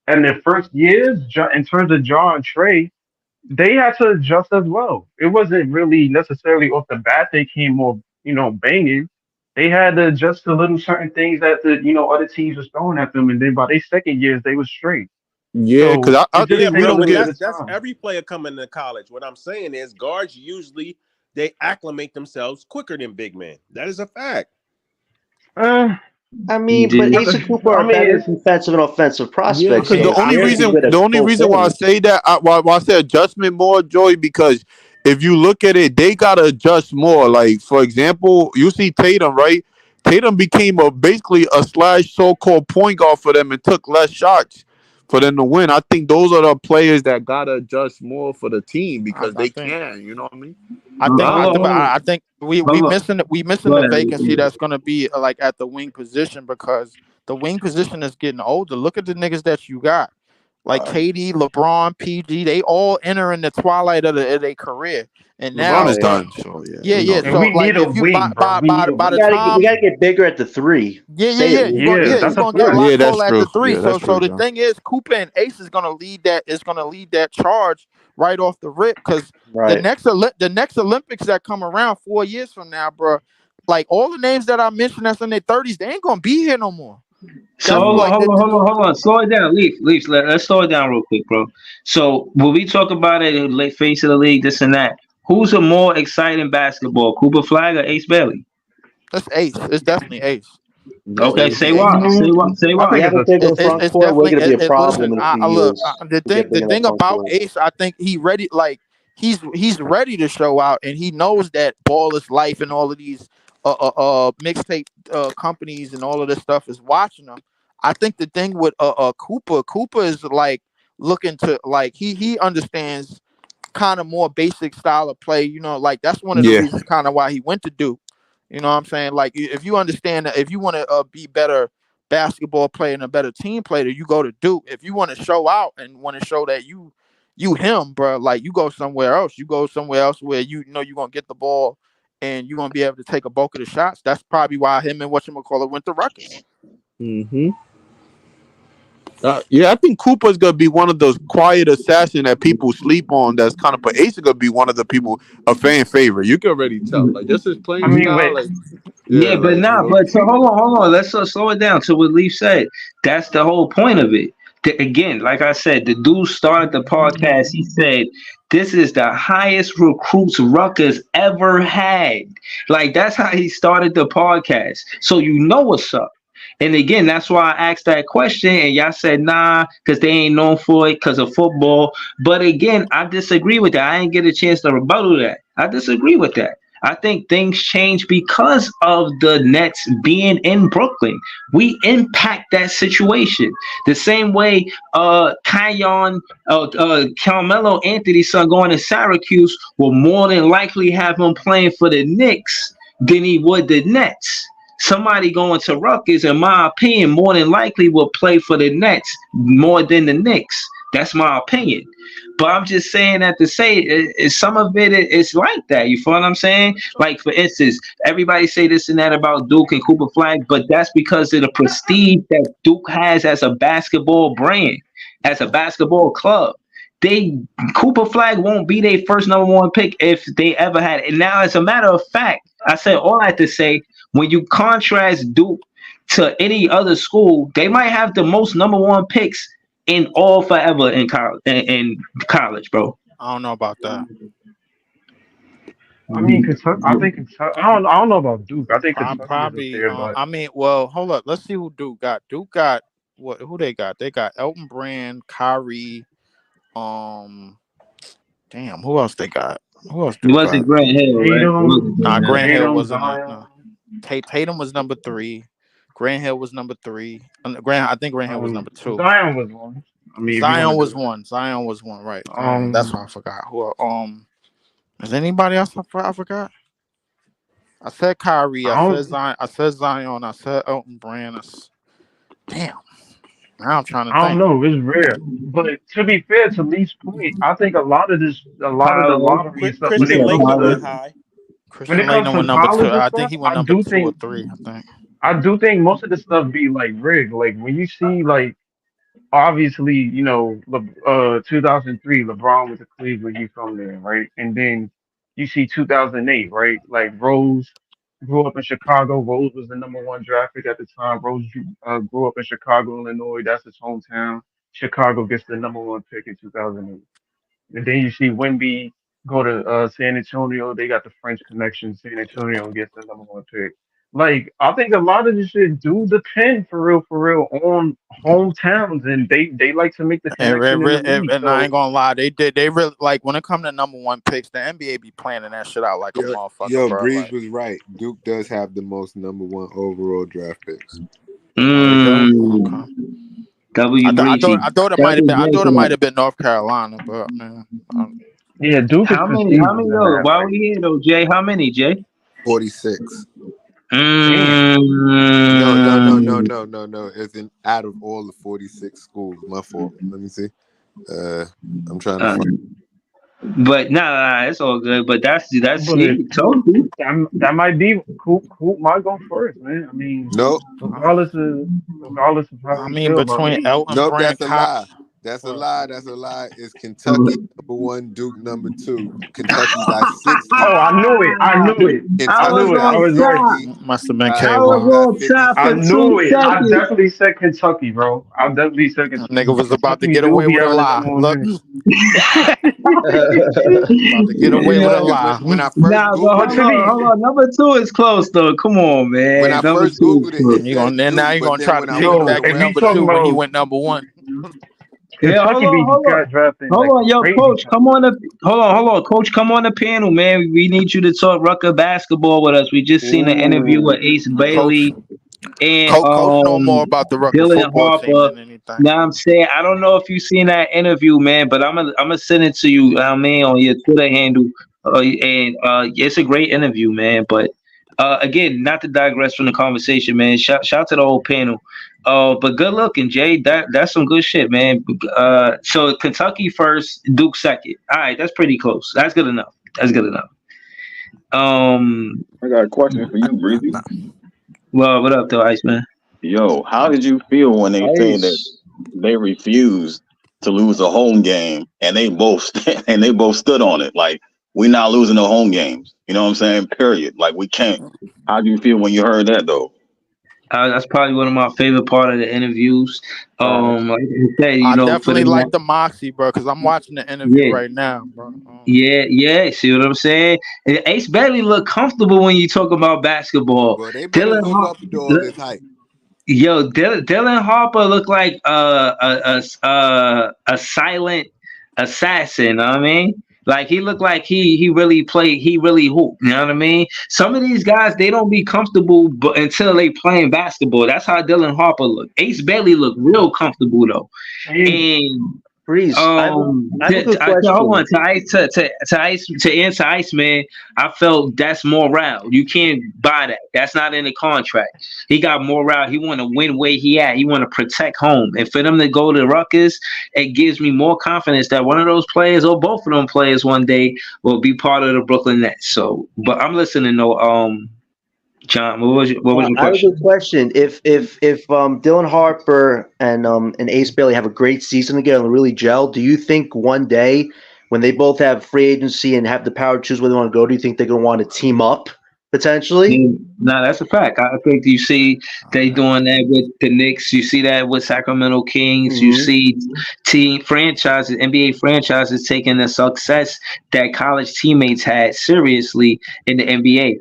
in their first years, in terms of John and Trey, they had to adjust as well. It wasn't really necessarily off the bat they came more, banging. They had to adjust to little certain things that other teams was throwing at them, and then by their second years they was straight. Yeah, because So I it just Yeah, think we takes a bro, don't but little get. bit of that's time. every player coming to college. What I'm saying is guards usually they acclimate themselves quicker than big men. That is a fact. Uh, I You mean, but did. Ace and Cooper I are mean, better it's defensive and offensive Yeah, prospects, because so the it only can't be reason good the at only both reason why I ends. say that why I say adjustment more, Joey, because if you look at it, they gotta adjust more. Like for example, you see Tatum, right? Tatum became basically a slash so-called point guard for them and took less shots for them to win. I think those are the players that gotta adjust more for the team because I they think can. You know what I mean? I think Hold on. we missing Go the ahead. vacancy that's gonna be like at the wing position because the wing position is getting older. Look at the niggas that you got. Like Right. KD, LeBron, PG, they all entering the twilight of their career. And LeBron now, is Right. bro, done. So yeah, yeah, we know yeah. and that. So we like need a if you wing, bro. We need a by We the wing. gotta we time gotta get bigger at the three. yeah, Say you're Yeah, that's a gonna get a fact. lot Yeah, that's taller at the true. three. Yeah, So that's true, the John. thing is, Cooper and Ace is gonna lead that charge right off the rip because right. the next Olympics that come around 4 years from now, bro, like all the names that I mentioned that's in their 30s, they ain't gonna be here no more. So That's hold on, like hold on. Slow it down, Leaf. Let's slow it down real quick, bro. So when we talk about it, like face of the league, this and that, who's a more exciting basketball, Cooper Flag or Ace Bailey? that's Ace. It's definitely Ace. Yeah, It's Okay, definitely say Ace. why. Mm, Say I We why. think have it's a a bigger front It's court. We're definitely gonna be a listen. problem in a few I look years. the We get thing big the in that thing front about court. Ace, I think he ready. Like he's ready to show out, and he knows that ball is life, and all of these mixtape companies and all of this stuff is watching him. I think the thing with Cooper is like looking to like he understands kind of more basic style of play. You know, like that's one of the Yeah. reasons kind of why he went to Duke. You know what I'm saying? Like if you understand that, if you want to be better basketball player and a better team player, you go to Duke. If you want to show out and want to show that you him, bro, like you go somewhere else. You go somewhere else where you know you're gonna get the ball and you're gonna be able to take a bulk of the shots. That's probably why him and whatchamacallit went to Rutgers. Mm-hmm. Yeah, I think Cooper's gonna be one of those quiet assassin that people sleep on. That's kind of, but Ace is gonna be one of the people a fan favorite. You can already tell, like just his I playing mean, style. wait. Like, Yeah, yeah, but like you nah, know, but so hold on. Let's slow it down to what Leaf said. That's the whole point of it. Again, like I said, the dude started the podcast. He said, "This is the highest recruits Rutgers ever had." Like that's how he started the podcast. So you know what's up. And again, that's why I asked that question, and y'all said nah, because they ain't known for it because of football. But again, I disagree with that. I didn't get a chance to rebuttal that. I disagree with that. I think things change because of the Nets being in Brooklyn. We impact that situation the same way Carmelo Anthony's son going to Syracuse will more than likely have him playing for the Knicks than he would the Nets. Somebody going to Rutgers, in my opinion, more than likely will play for the Nets more than the Knicks. That's my opinion. But I'm just saying that to say some of it's like that. You feel what I'm saying? Like, for instance, everybody say this and that about Duke and Cooper Flag, but that's because of the prestige that Duke has as a basketball brand, as a basketball club. Cooper Flag won't be their first #1 pick if they ever had it. And now, as a matter of fact, I said all I had to say, when you contrast Duke to any other school, they might have the most #1 picks in all forever in college, bro. I don't know about that. I mean, Kentucky. I think Kentucky. I don't know about Duke. I think Kentucky is up Probably. there, but I mean, well, hold up. Let's see who Duke got. Duke got what? Who they got? They got Elton Brand, Kyrie. Damn. Who else they got? Who else It Duke wasn't got? Grant Hill, right? It wasn't Tatum, Nah, Grant Hill. Grant Hill Tatum, wasn't. Zion. No. Tatum was number 3. Grant Hill was number 3. I think Grant Hill was number 2. Zion was one. I mean, if you want Zion to was do that. one. Zion was one. Right. That's what I forgot. Who? Is anybody else I forgot? I said Kyrie. I I said don't. Zion. I said Zion. I said Elton Brand. Damn. Now I'm trying to I don't think. know. It's rare, but to be fair to Lee's point, I think a lot of the Tyler, lottery and stuff you when it said Christian comes Laettner Tyler. went to high. Christian when it comes Laettner to went number 2. college and I think stuff, he went number 2 or 3. I think. I do think most of the stuff be like rigged. Like when you see like obviously, 2003, LeBron was to Cleveland, he's from there, right? And then you see 2008, right? Like Rose grew up in Chicago. Rose was the #1 draft pick at the time. Rose grew up in Chicago, Illinois. That's his hometown. Chicago gets the #1 pick in 2008. And then you see Wemby go to San Antonio. They got the French connection. San Antonio gets the #1 pick. Like I think a lot of this shit do depend for real on hometowns, and they like to make the connection in the league. And I So ain't gonna lie, they really like when it come to #1 picks, the NBA be planning that shit out like a motherfucker, Yo, bro. Breeze Like, was right. Duke does have the most #1 overall draft picks. oh, they do. Mm, Okay. W Breezy. I thought it might have been. I thought it might have been North Carolina, but man, yeah, Duke is How many? How prestigious many in though? that. Why Like, we here though, Jay? How many, Jay? 46. damn. No. It's out of all the 46 schools. My fault. Let me see. I'm trying to Uh, find. but nah, it's all good. But that's But he told you. that might be Coop. Coop might go first, man. I mean, Nope. regardless of how I you mean feel about between me. Elton Nope, Brand, that's a lie. That's a lie. That's a lie. It's Kentucky #1, Duke #2. Kentucky got 60. Oh, I knew it. I knew it. I I was knew Kentucky it. I got on was right. top. 60. must have been I Duke was K1. got on top for I 56. knew 2 it. I seconds. definitely said Kentucky, bro. I definitely said Nigga Kentucky. was about to Kentucky get do away be with a having the lie. #1 Look, pick. about to get away with a Yeah. When lie. when I first Nah, but But Googled hold to it, on, be hold on. #2 is close though. Come on, when man. I Number first two is Googled it, it close. You gonna said then now Duke. you But gonna then try to when I take it went yo, back look to if you number around, talking 2 when he about went #1. Yeah, Kentucky, got drafted hold like on, yo, crazy coach, come talent. on hold on, coach, come on the panel, man. We need you to talk Rucker basketball with us. We just seen an interview with ooh, Ace Coach, Bailey and coach know more about the Rucker Dylan football team Harper. than anything. thing. Now I'm saying I don't know if you seen that interview, man, but I'm gonna send it to you. I mean, on your Twitter handle, and it's a great interview, man. But again, not to digress from the conversation, man. Shout to the whole panel. But good looking, Jay. That's some good shit, man. So Kentucky first, Duke second. All right, that's pretty close. That's good enough. That's good enough. Um, I got a question for you, Breezy. well, what up, though, Iceman? Yo, how did you feel when they said that Ice. they refused to lose a home game and they both and they both stood on it? Like, we're not losing no home games. You know what I'm saying? Period. Like, we can't. How do you feel when you heard that though? That's probably one of my favorite part of the interviews. Facts. Like I said, I for definitely like the the moxie, bro, because I'm watching the interview yeah, right now, bro. yeah. See what I'm saying? And Ace Bailey look comfortable when you talk about basketball. Bro, they better Dylan, live up to all this hype. Dylan Harper looked like a silent assassin. You know what I mean, like he looked like he really played. He really hooped. You know what I mean? Some of these guys they don't be comfortable, but until they playing basketball. That's how Dylan Harper looked. Ace Bailey looked real comfortable though, Hey, and Breeze, I have a good hold question. on to answer Iceman. I felt that's morale. You can't buy that. That's not in the contract. He got morale. He want to win where he at. He want to protect home. And for them to go to Rutgers, it gives me more confidence that one of those players or both of them players one day will be part of the Brooklyn Nets. So, but I'm listening though. John, what was your I have a question? good question. If Dylan Harper and Ace Bailey have a great season together and really gel, do you think one day when they both have free agency and have the power to choose where they want to go, do you think they're going to want to team up potentially? No, that's a fact. I think you see they doing that with the Knicks. You see that with Sacramento Kings. You Mm-hmm. see team franchises, NBA franchises taking the success that college teammates had seriously in the NBA.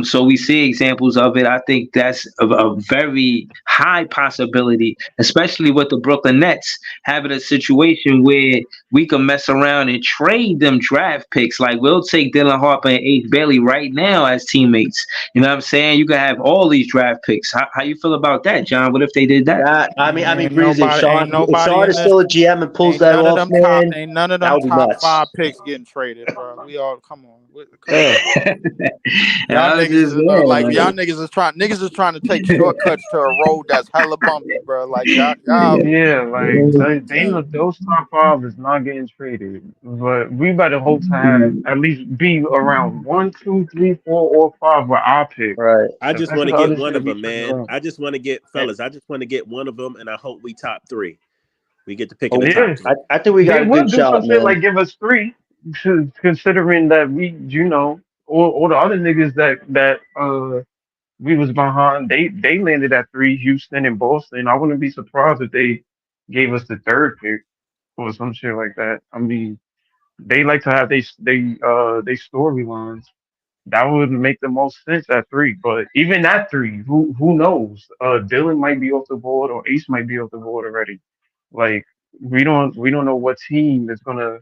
So we see examples of it. I think that's a very high possibility, especially with the Brooklyn Nets having a situation where we can mess around and trade them draft picks. Like we'll take Dylan Harper and Ace Bailey right now as teammates. You know what I'm saying? You can have all these draft picks. How you feel about that, John? What if they did that? I mean, Ain't Breeze, if nobody, Sean ain't if nobody Sean in is this. still a GM and pulls Ain't that none of off, them top. man, Ain't none of that them would be top nuts. 5 picks getting traded, bro. We all come on, come on. Yeah. Y'all I was niggas just is saying, like y'all like, niggas is trying to take shortcuts to a road that's hella bumpy, bro. Like y'all. yeah, like those top five is not getting traded, but we better hope to have at least be around 1, 2, 3, 4, or 5 with our pick. Right. I The just rest want of to the get other one shit of we them, trade man. around. I just want to get fellas. I just want to get one of them, and I hope we top 3. We get to pick in the top Yeah, 3. I think we they got a good would do shot, some shit man. like give us three, considering that or the other niggas that we was behind. They landed at 3, Houston and Boston. I wouldn't be surprised if they gave us the third pick or some shit like that. I mean, they like to have they storylines. That would make the most sense at 3. But even at 3, who knows? Dylan might be off the board or Ace might be off the board already. Like we don't know what team is gonna.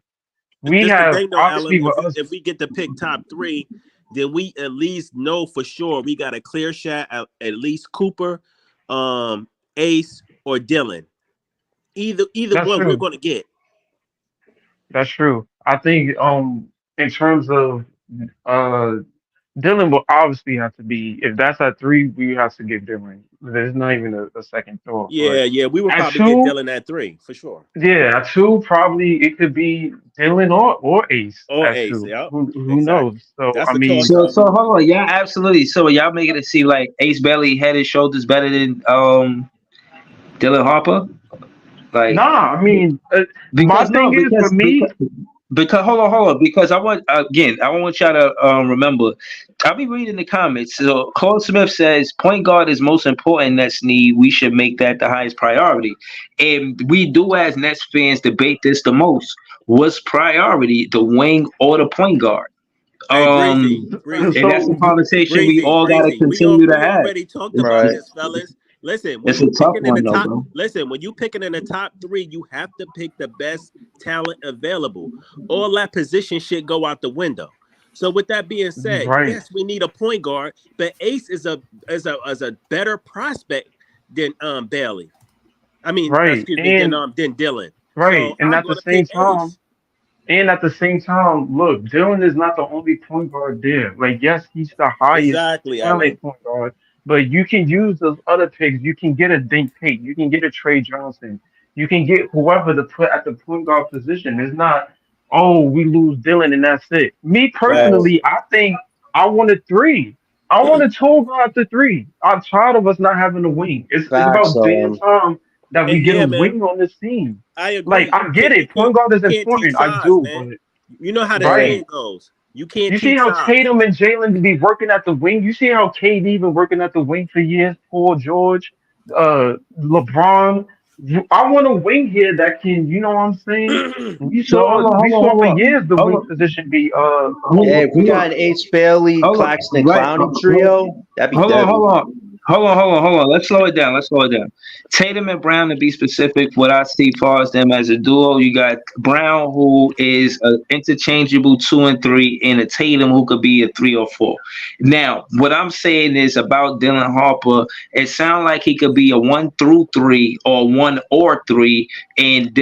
We This the have thing, though, Alan. obviously with us. If we get to pick top 3, then we at least know for sure we got a clear shot at least Cooper, Ace, or Dylan. Either That's one we're true. going to get. That's true. I think in terms of uh Dylan will obviously have to be, if that's at 3, we have to give Dylan. There's not even a second thought. But Yeah, we would at probably get 2, Dylan at 3 for sure. yeah, at 2 probably it could be Dylan or Ace Or at Ace, 2. yep, Who exactly. knows? So That's I a toss mean, so up. so hold on, y'all absolutely. So y'all making it seem like Ace Bailey head and shoulders better than Dylan Harper, like. nah. I mean, my Because no, thing is for me, because hold on, because I want again, I want y'all to remember. I'll be reading the comments. So Claude Smith says point guard is most important Nets need. We should make that the highest priority, and we do as Nets fans debate this the most. What's priority, the wing or the point guard? Hey, Breezy, And Breezy, that's the so conversation we Breezy, all got to Breezy. continue to We have. already talked about Right. this, fellas. Listen, when It's a you tough picking in the one though, top, bro. listen, when you picking in the top 3, you have to pick the best talent available. All that position shit go out the window. So with that being said, right. yes, we need a point guard, but Ace is a better prospect than Bailey. I mean, right, excuse me, than Dylan. right, So I'm gonna pick Ace. and at the same time, look, Dylan is not the only point guard there. Like, yes, he's the highest Exactly, Ella. talent point guard, but you can use those other picks. You can get a Dink Tate, you can get a Trey Johnson, you can get whoever to put at the point guard position. It's not, oh, we lose Dylan and that's it. Me Facts. personally, I think I wanted three. I want a tall guy at the three. I'm tired of us not having a wing. It's Facts. about damn time that we And get a yeah, man, wing on this team. I Like, agree. I get it. Point guard is You can't teach important. I size, do, man. but You know how the Yeah. saying right. goes. You can't You see teach how size. Tatum and Jalen be working at the wing? You see how KD been working at the wing for years? Paul George, LeBron. I want a wing here that can, you know what I'm saying? So We saw for years the hold wing on, position be Yeah, if we hold got on, an Ace Bailey, hold on, Claxton, and right, Clowney trio, that'd be hold on, deadly. hold on. Let's slow it down. Tatum and Brown, to be specific, what I see far as them as a duo, you got Brown, who is an interchangeable 2 and 3, and a Tatum who could be a 3 or 4. Now, what I'm saying is about Dylan Harper, it sounds like he could be a 1 through 3 or 1 or 3, and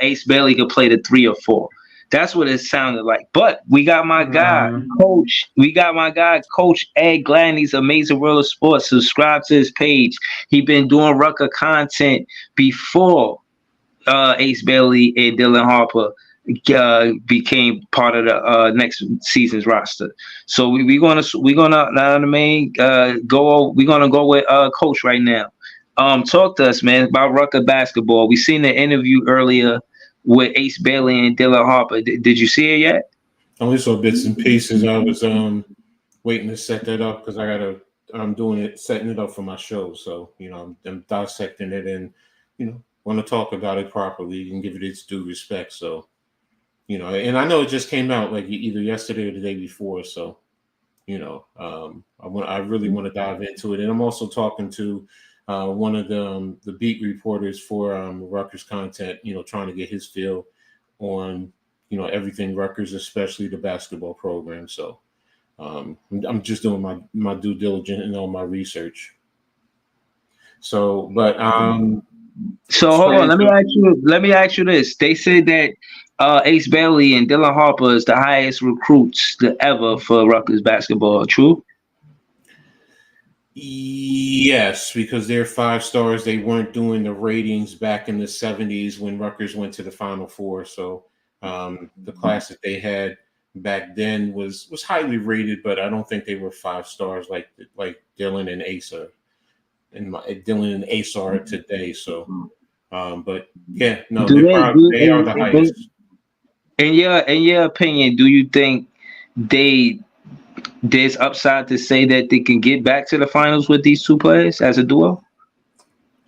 Ace Bailey could play the 3 or 4. That's what it sounded like. But we got my guy, nah. Coach. We got my guy, Coach Ed Gladney's Amazing World of Sports. Subscribe to his page. He been doing Rucker content before Ace Bailey and Dylan Harper became part of the next season's roster. So we gonna go with Coach right now. Talk to us, man, about Rucker basketball. We seen the interview earlier with Ace Bailey and Dylan Harper. Did you see it yet? I only saw bits and pieces. I was waiting to set that up because I'm doing it, setting it up for my show. So I'm dissecting it and want to talk about it properly and give it its due respect. So and I know it just came out like either yesterday or the day before. So I really want to dive into it, and I'm also talking to one of the beat reporters for Rutgers content. Trying to get his feel on everything Rutgers, especially the basketball program. So I'm just doing my due diligence and all my research. So, but So hold on, let me ask you this. They said that Ace Bailey and Dylan Harper is the highest recruits ever for Rutgers basketball. True? Yes, because they're 5 stars. They weren't doing the ratings back in the 70s when Rutgers went to the Final Four. So the class that they had back then was highly rated, but I don't think they were 5 stars like Dylan and Ace are, Dylan and Ace are today. So, but yeah, no, they are the highest. In your opinion, do you think there's upside to say that they can get back to the finals with these two players as a duo?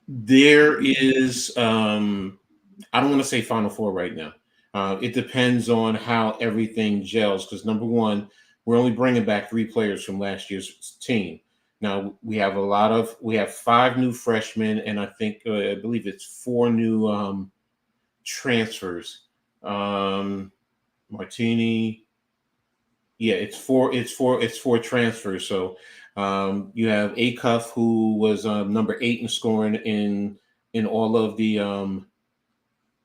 There is, I don't want to say Final Four right now. It depends on how everything gels. Because number one, we're only bringing back 3 players from last year's team. Now we have 5 new freshmen, and I believe it's 4 new transfers. Martini. Yeah, it's four transfers. So you have Acuff, who was number 8 in scoring in all of the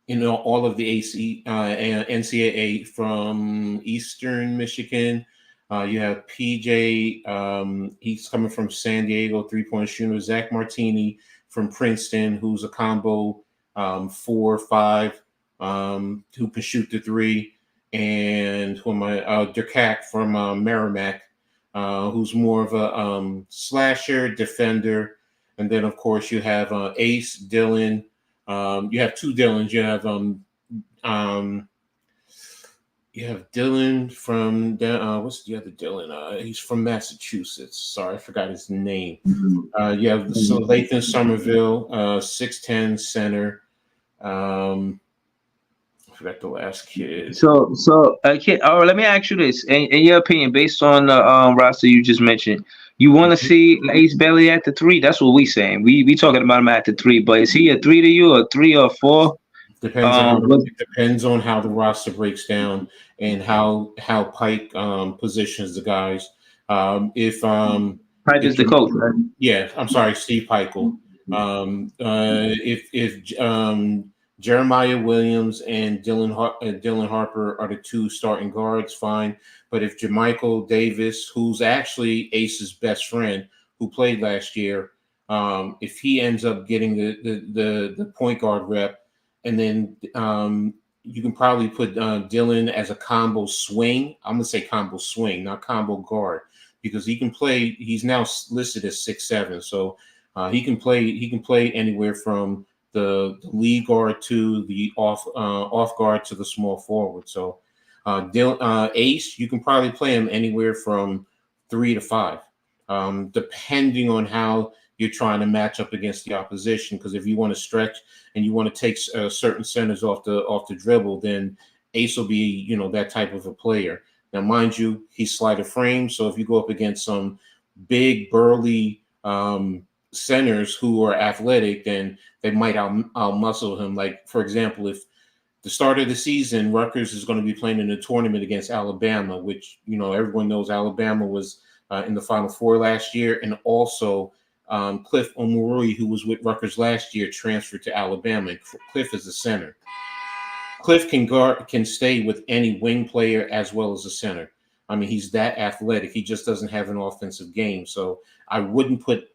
AC and NCAA from Eastern Michigan. You have PJ. He's coming from San Diego, 3-point shooter. Zach Martini from Princeton, who's a combo 4-5, who can shoot the 3. And Derkak from Merrimack, who's more of a slasher defender. And then of course you have Ace, Dylan. You have 2 Dylans. You have Dylan from what's the other Dylan? He's from Massachusetts. Sorry, I forgot his name. You have Lathan Somerville, 6'10" center. I forgot the last kid. So kid. All right, let me ask you this: in your opinion, based on the roster you just mentioned, you want to see Ace Bailey at the 3? That's what we saying. We talking about him at the 3, but is he a 3 to you, or 3 or 4? It depends on how the roster breaks down and how Pike positions the guys. Pike is the coach, right? Yeah, I'm sorry, Steve Peichel. If Jeremiah Williams and Dylan Harper are the two starting guards, fine. But if Jermichael Davis, who's actually Ace's best friend, who played last year, if he ends up getting the point guard rep, and then you can probably put Dylan as a combo swing. I'm gonna say combo swing, not combo guard, because he can play. He's now listed as 6'7", so he can play. He can play anywhere from the lead guard to the off guard to the small forward. So Ace, you can probably play him anywhere from 3 to 5, depending on how you're trying to match up against the opposition. Because if you want to stretch and you want to take certain centers off the dribble, then Ace will be that type of a player. Now, mind you, he's slighter frame, so if you go up against some big burly centers who are athletic, then they might out muscle him. Like, for example, if the start of the season, Rutgers is going to be playing in a tournament against Alabama, which everyone knows Alabama was in the Final Four last year, and also Cliff Omurui, who was with Rutgers last year, transferred to Alabama. And Cliff is a center. Cliff can stay with any wing player as well as a center. I mean, he's that athletic. He just doesn't have an offensive game. So I wouldn't put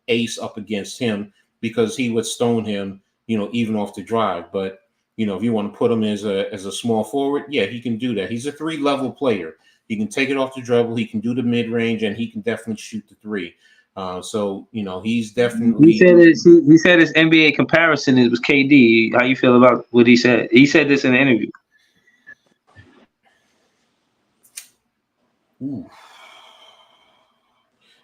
Ace up against him, because he would stone him, even off the drive. But if you want to put him as a small forward, yeah, he can do that. He's a 3-level player. He can take it off the dribble. He can do the mid range, and he can definitely shoot the 3. So he's definitely. He said his NBA comparison was KD. How you feel about what he said? He said this in an interview. Ooh.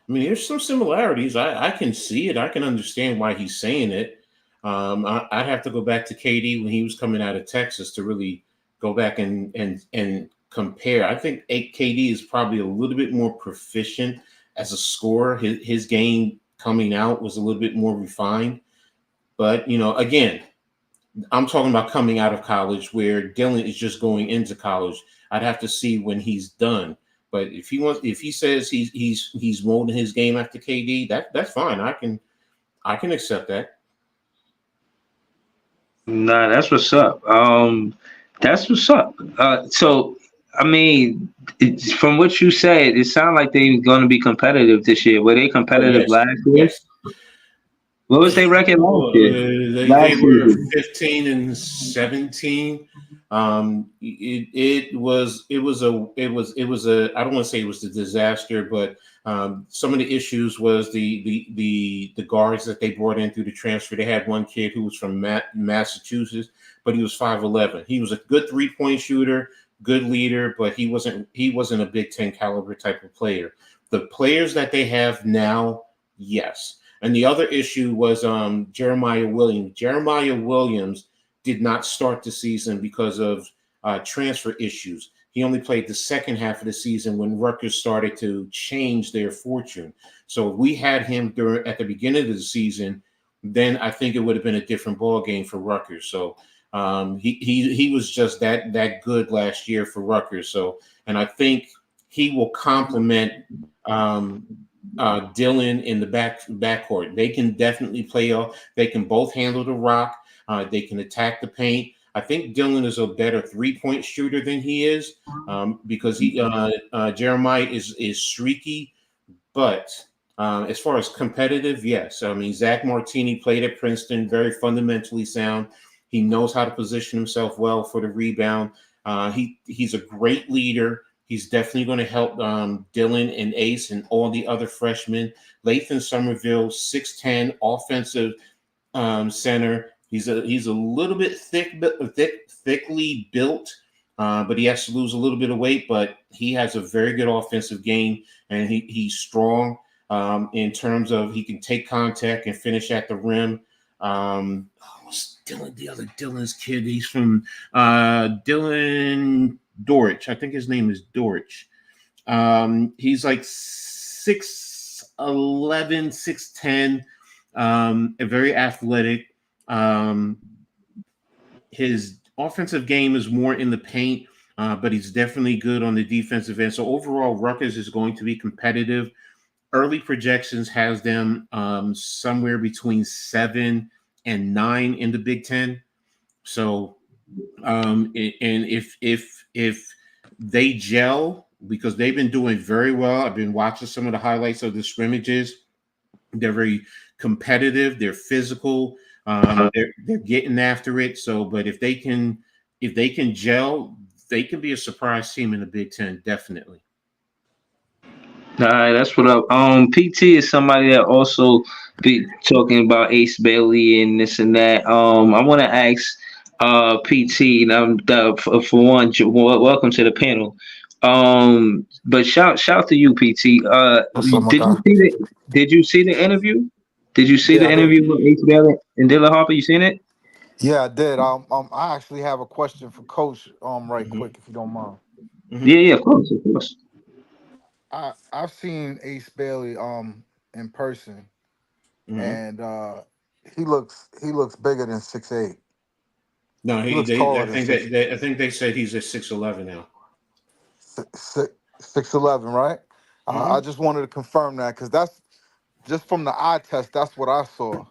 I mean, there's some similarities. I can see it. I can understand why he's saying it. I'd have to go back to KD when he was coming out of Texas to really go back and compare. I think KD is probably a little bit more proficient as a scorer. His game coming out was a little bit more refined. But, again, I'm talking about coming out of college, where Dylan is just going into college. I'd have to see when he's done. But if he says he's molding his game after KD, that's fine. I can accept that. Nah, that's what's up. That's what's up. So I mean, from what you said, it sounds like they're going to be competitive this year. Were they competitive last year? Yes. What was their record last year? They were 15 and 17. It was a I don't want to say it was a disaster, but some of the issues was the guards that they brought in through the transfer. They had one kid who was from Massachusetts, but he was 5'11". He was a good 3-point shooter, good leader, but he wasn't a Big Ten caliber type of player. The players that they have now, yes. And the other issue was Jeremiah Williams. Jeremiah Williams did not start the season because of transfer issues. He only played the second half of the season when Rutgers started to change their fortune. So if we had him at the beginning of the season, then I think it would have been a different ball game for Rutgers. So he was just that good last year for Rutgers. So, and I think he will complement Dylan in the backcourt. They can definitely play off. They can both handle the rock. They can attack the paint. I think Dylan is a better 3-point shooter than he is, because Jeremiah is streaky. But as far as competitive, yes. I mean, Zach Martini played at Princeton, very fundamentally sound. He knows how to position himself well for the rebound. He's a great leader. He's definitely going to help Dylan and Ace and all the other freshmen. Lathan Somerville, 6'10", offensive center. He's a little bit thickly built, but he has to lose a little bit of weight. But he has a very good offensive game, and he's strong in terms of he can take contact and finish at the rim. What's Dylan? The other Dylan's kid. He's from Dylan Dorich. I think his name is Dorich. He's like 6'11", 6'10", very athletic. His offensive game is more in the paint, but he's definitely good on the defensive end. So overall, Rutgers is going to be competitive. early projections has them somewhere between 7 and 9 in the Big Ten. So, and if they gel, because they've been doing very well. I've been watching some of the highlights of the scrimmages. They're very competitive. They're physical. They're getting after it. So, but if they can gel, they can be a surprise team in the Big Ten, definitely. All right, that's what up. PT is somebody that also be talking about Ace Bailey and this and that. I want to ask, PT, for one, welcome to the panel. But shout to you, PT. What's up, my Did you guy? see the Did you see the interview? Did you see the Yeah, I did. interview with Ace Bailey and Dylan Harper? You seen it? Yeah, I did. I actually have a question for Coach. Right Hmm. quick, if you don't mind. Hmm. Yeah, yeah, of course, of course. I've seen Ace Bailey in person, Hmm. and he looks bigger than 6'8". No, He he looks they taller I than think they said he's at 6'11" now. 6'11", right? I Hmm. just wanted to confirm that because that's just from the eye test. That's what I saw.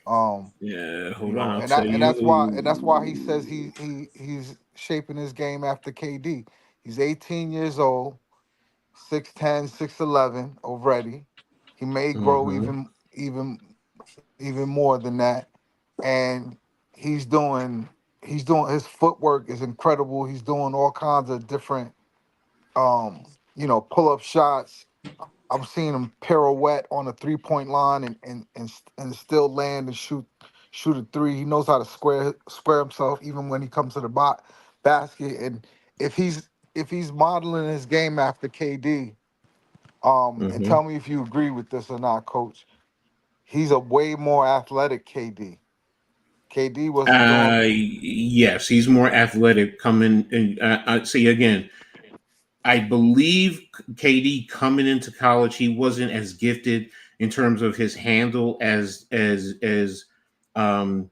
Um, Yeah, you hold on, know, I'll and tell that and that's why he you. says he's shaping his game after KD. He's 18 years old, 6'10", 6'11" already. He may grow Hmm. even more than that, and he's doing his footwork is incredible. He's doing all kinds of different pull up shots. I'm seeing him pirouette on a 3 point line and still land and shoot a three. He knows how to square himself even when he comes to the basket. And if he's modeling his game after KD, and Hmm. tell me if you agree with this or not, Coach. He's a way more athletic KD. KD wasn't doing. Yes, he's more athletic coming. And see again, I believe KD coming into college, he wasn't as gifted in terms of his handle as um,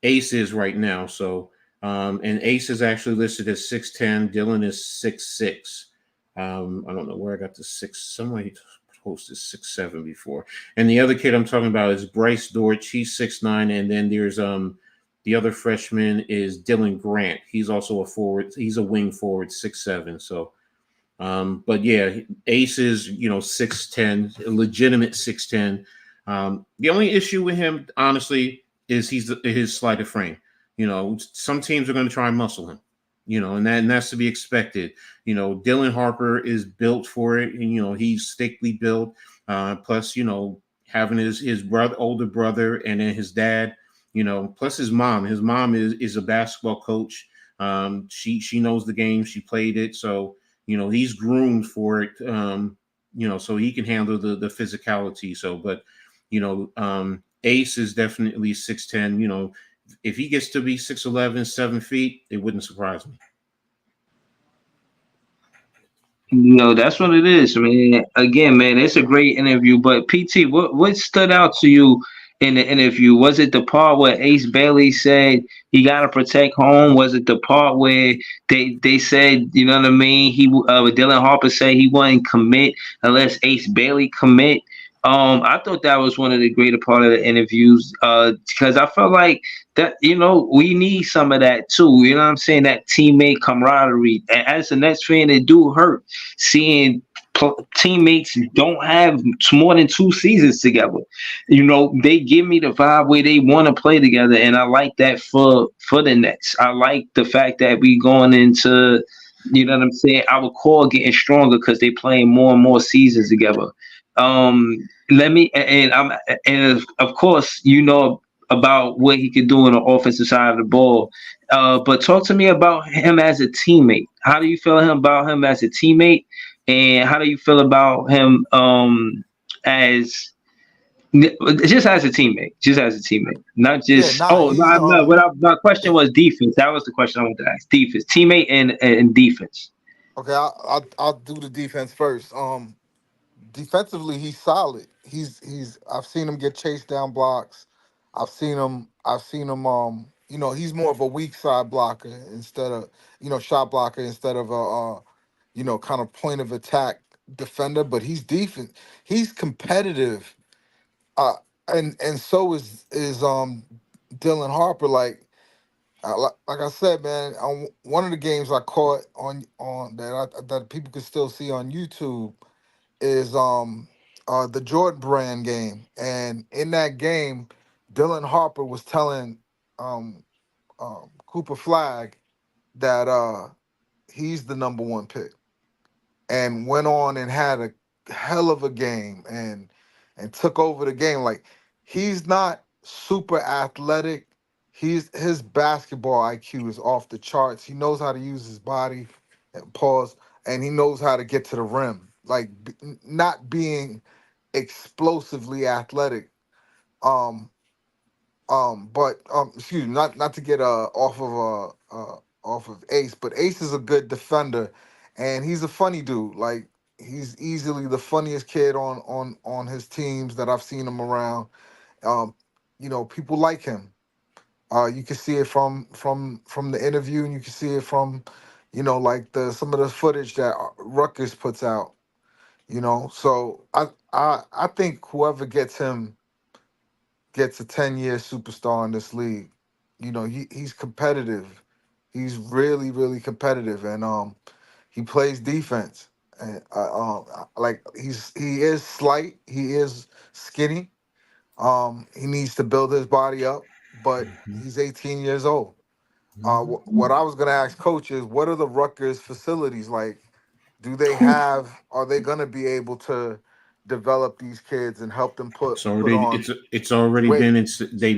Ace is right now. So, and Ace is actually listed as 6'10". Dylan is 6'6". I don't know where I got the six. Somebody posted 6'7" before. And the other kid I'm talking about is Bryce Dortch. He's 6'9". And then there's the other freshman is Dylan Grant. He's also a forward. He's a wing forward, 6'7". So, but yeah, Ace is 6'10", legitimate 6'10". The only issue with him, honestly, is his slighter frame. Some teams are going to try and muscle him. And that's to be expected. Dylan Harper is built for it. And, he's thickly built. Plus, having his older brother, and then his dad. Plus his mom. His mom is a basketball coach. She knows the game. She played it. So he's groomed for it. So he can handle the physicality. So, but Ace is definitely 6'10". If he gets to be 6'11", 7 feet, it wouldn't surprise me. That's what it is. I mean, again, man, it's a great interview. But PT, what stood out to you in the interview? Was it the part where Ace Bailey said he got to protect home? Was it the part where they said, you know what I mean? Dylan Harper said he wouldn't commit unless Ace Bailey commit. I thought that was one of the greater part of the interviews, because I felt like that, we need some of that too. You know what I'm saying? That teammate camaraderie. And as a Nets fan, it do hurt seeing teammates don't have more than 2 seasons together. They give me the vibe where they want to play together, and I like that for the Nets. I like the fact that we going into, what I'm saying, our core getting stronger because they playing more and more seasons together. Let me and I'm and of course about what he could do on the offensive side of the ball. But talk to me about him as a teammate. How do you feel about him as a teammate, and how do you feel about him as just as a teammate, not Yeah, just. nah, Oh no, he's no. My question was defense. That was the question I wanted to ask. Defense, teammate, and defense. okay. I'll do the defense first. Defensively, he's solid. He's. I've seen him get chased down blocks. I've seen him. He's more of a weak side blocker instead of shot blocker instead of a kind of point of attack defender, but he's defense. He's competitive. Uh, and so is Dylan Harper. Like I said, man, on one of the games I caught on that people can still see on YouTube is the Jordan Brand game, and in that game, Dylan Harper was telling um, Cooper Flag that he's the number one pick, and went on and had a hell of a game and took over the game. Like, he's not super athletic. His basketball IQ is off the charts. He knows how to use his body and pause, and he knows how to get to the rim. Like, not being explosively athletic. Um, but excuse me, not to get off of Ace, but Ace is a good defender, and he's a funny dude. Like, he's easily the funniest kid on his teams that I've seen him around. Um, people like him. You can see it from the interview, and you can see it from, like the some of the footage that Rutgers puts out. So I think whoever gets him gets a 10-year superstar in this league. He's competitive. He's really, really competitive, and he plays defense. And like, he is slight, he is skinny. He needs to build his body up, but he's 18 years old. What I was gonna ask Coach is, what are the Rutgers facilities like? Are they gonna be able to develop these kids and help them put on It's already weight? been. They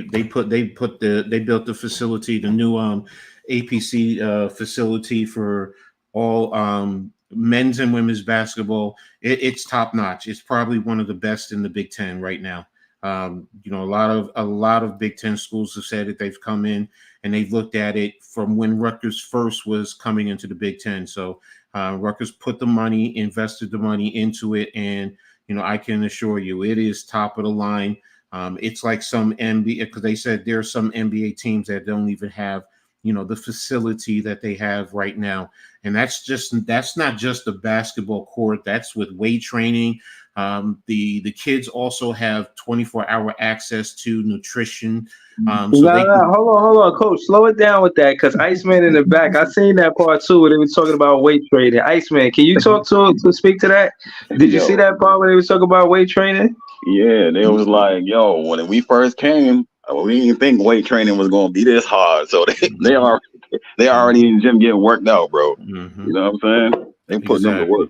built the facility, the new APC facility for all men's and women's basketball. It's top notch. It's probably one of the best in the Big Ten right now. A lot of Big Ten schools have said that they've come in and they've looked at it from when Rutgers first was coming into the Big Ten. So Rutgers put the money, invested the money into it, and I can assure you, it is top of the line. It's like some NBA, because they said there are some NBA teams that don't even have, the facility that they have right now. And that's not just a basketball court. That's with weight training. The kids also have 24-hour access to nutrition. So they can. Hold on, Coach. Slow it down with that, because Iceman in the back. I seen that part too, where they were talking about weight training. Iceman, can you talk to speak to that? Did you see Yo, that part where they were talking about weight training? yeah, they was like, yo, when we first came, we didn't think weight training was gonna be this hard. So they already in the gym getting worked out, bro. Mhm. You know what I'm saying? They putting them to work.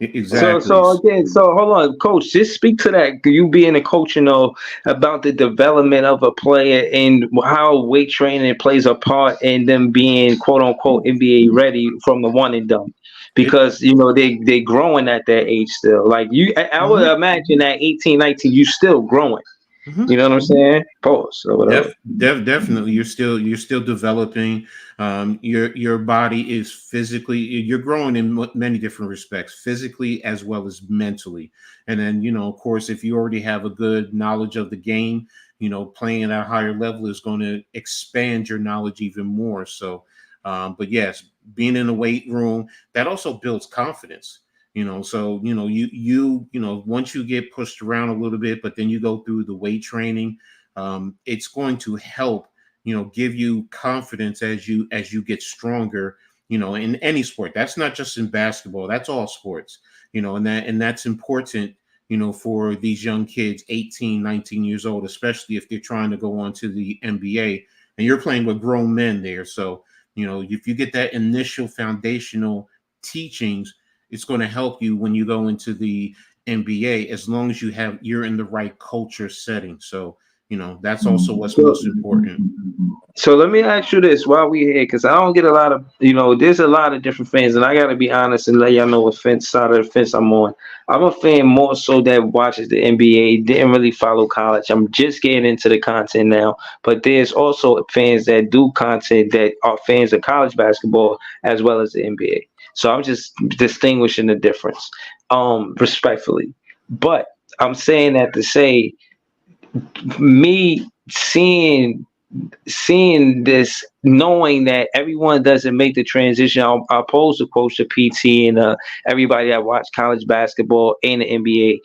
Exactly. So Exactly. so again, so hold on, Coach. Just speak to that. You being a coach, about the development of a player and how weight training plays a part in them being quote unquote NBA ready from the one and done. It. Because they growing at that age still. Like I would Mhm. imagine at 18, 19, you still growing. You know what I'm saying? Pause or whatever. Definitely, you're still developing. Your body is physically, you're growing in many different respects, physically as well as mentally. And then, of course, if you already have a good knowledge of the game, playing at a higher level is going to expand your knowledge even more. So, but yes, being in the weight room, that also builds confidence. So once you get pushed around a little bit, but then you go through the weight training, it's going to help give you confidence as you get stronger, in any sport. That's not just in basketball, that's all sports. And that's important, for these young kids, 18, 19 years old, especially if they're trying to go on to the NBA, and you're playing with grown men there. So if you get that initial foundational teachings, it's going to help you when you go into the NBA, as long as you're in the right culture setting. So that's also what's So, most important. so let me ask you this while we here, because I don't get a lot of, there's a lot of different fans, and I got to be honest and let y'all know what side of the fence I'm on. I'm a fan more so that watches the NBA, didn't really follow college. I'm just getting into the content now, but there's also fans that do content that are fans of college basketball as well as the NBA. So I'm just distinguishing the difference, respectfully. But I'm saying that to say, me seeing seeing this, knowing that everyone doesn't make the transition. I'll pose the coach to PT and everybody that watch college basketball and the NBA,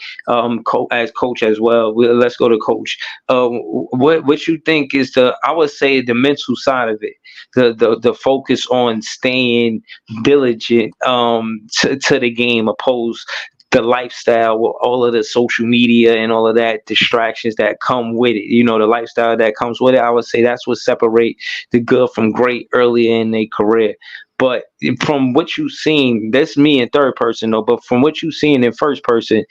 as coach as well. Let's go to coach. What you think is I would say the mental side of it, the focus on staying diligent to the game, opposed the lifestyle with all of the social media and all of that distractions that come with it. The lifestyle that comes with it. I would say that's what separate the good from great earlier in their career. But from what you've seen, that's me in third person though. But from what you've seen in first person,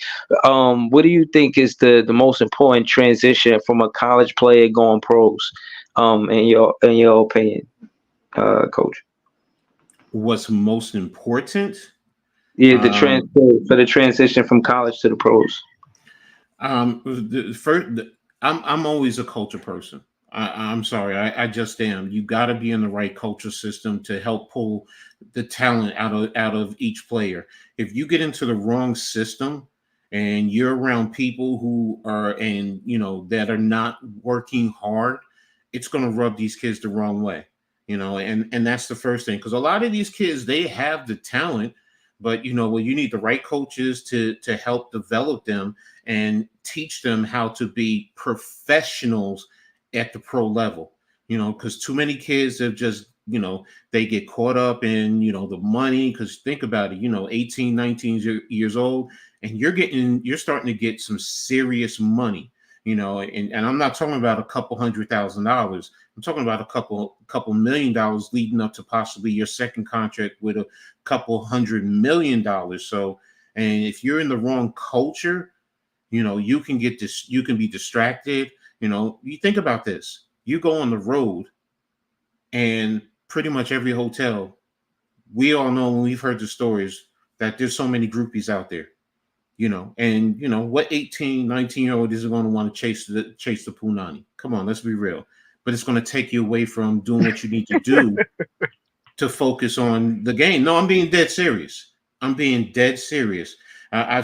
what do you think is the most important transition from a college player going pros? In your opinion, coach? What's most important? Yeah, for the transition from college to the pros. I'm always a culture person. I'm sorry, I just am. You got to be in the right culture system to help pull the talent out of each player. If you get into the wrong system and you're around people who are and that are not working hard, it's going to rub these kids the wrong way. And that's the first thing, because a lot of these kids, they have the talent, but well, you need the right coaches to help develop them and teach them how to be professionals at the pro level. Because too many kids have just they get caught up in the money. Because think about it, 18, 19 years old, and you're starting to get some serious money. And I'm not talking about a couple $100,000. I'm talking about a couple $1,000,000 leading up to possibly your second contract with a couple $100 million. So, and if you're in the wrong culture, you can get this, you can be distracted. You think about this. You go on the road, and pretty much every hotel, we all know when we've heard the stories that there's so many groupies out there. And what 18, 19-year-old is going to want to chase the punani? Come on, let's be real. But it's going to take you away from doing what you need to do to focus on the game. No, I'm being dead serious. I've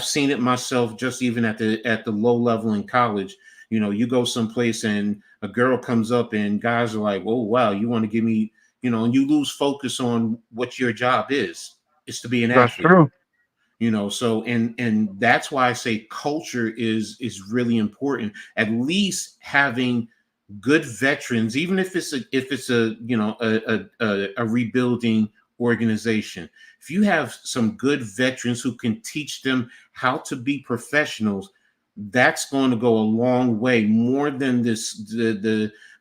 seen it myself, just even at the low level in college. You go someplace and a girl comes up and guys are like, "Oh wow, you want to give me," and you lose focus on what your job is. It's to be an That's athlete. true. So and that's why I say culture is really important. At least having good veterans, even if it's a rebuilding organization. If you have some good veterans who can teach them how to be professionals, that's going to go a long way, more than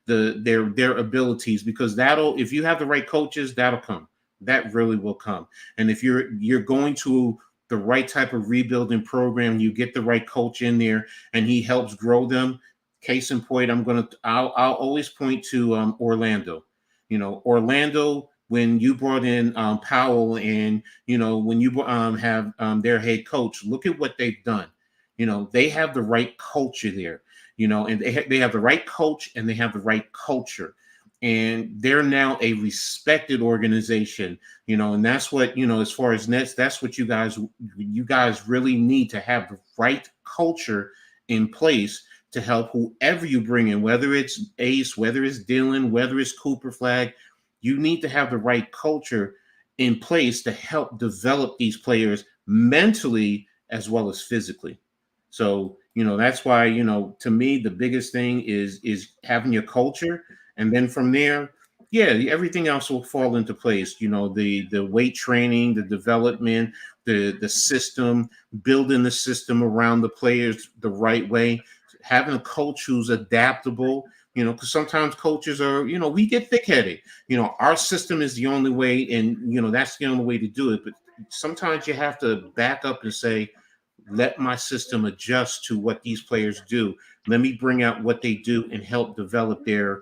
their abilities, because if you have the right coaches, that'll come. That really will come. And if you're going to the right type of rebuilding program, you get the right coach in there and he helps grow them. Case in point, I'll always point to Orlando. Orlando, when you brought in Powell, and when you have their head coach, look at what they've done. They have the right culture there. And they have the right coach and they have the right culture, and they're now a respected organization. And that's what, as far as Nets, that's what you guys really need to have the right culture in place to help whoever you bring in, whether it's Ace, whether it's Dylan, whether it's Cooper Flag. You need to have the right culture in place to help develop these players mentally as well as physically. So, that's why, to me, the biggest thing is having your culture. And then from there, yeah, everything else will fall into place. The weight training, the development, the system, building the system around the players the right way, having a coach who's adaptable. Because sometimes coaches are, we get thick-headed. Our system is the only way, and that's the only way to do it. But sometimes you have to back up and say, let my system adjust to what these players do. Let me bring out what they do and help develop their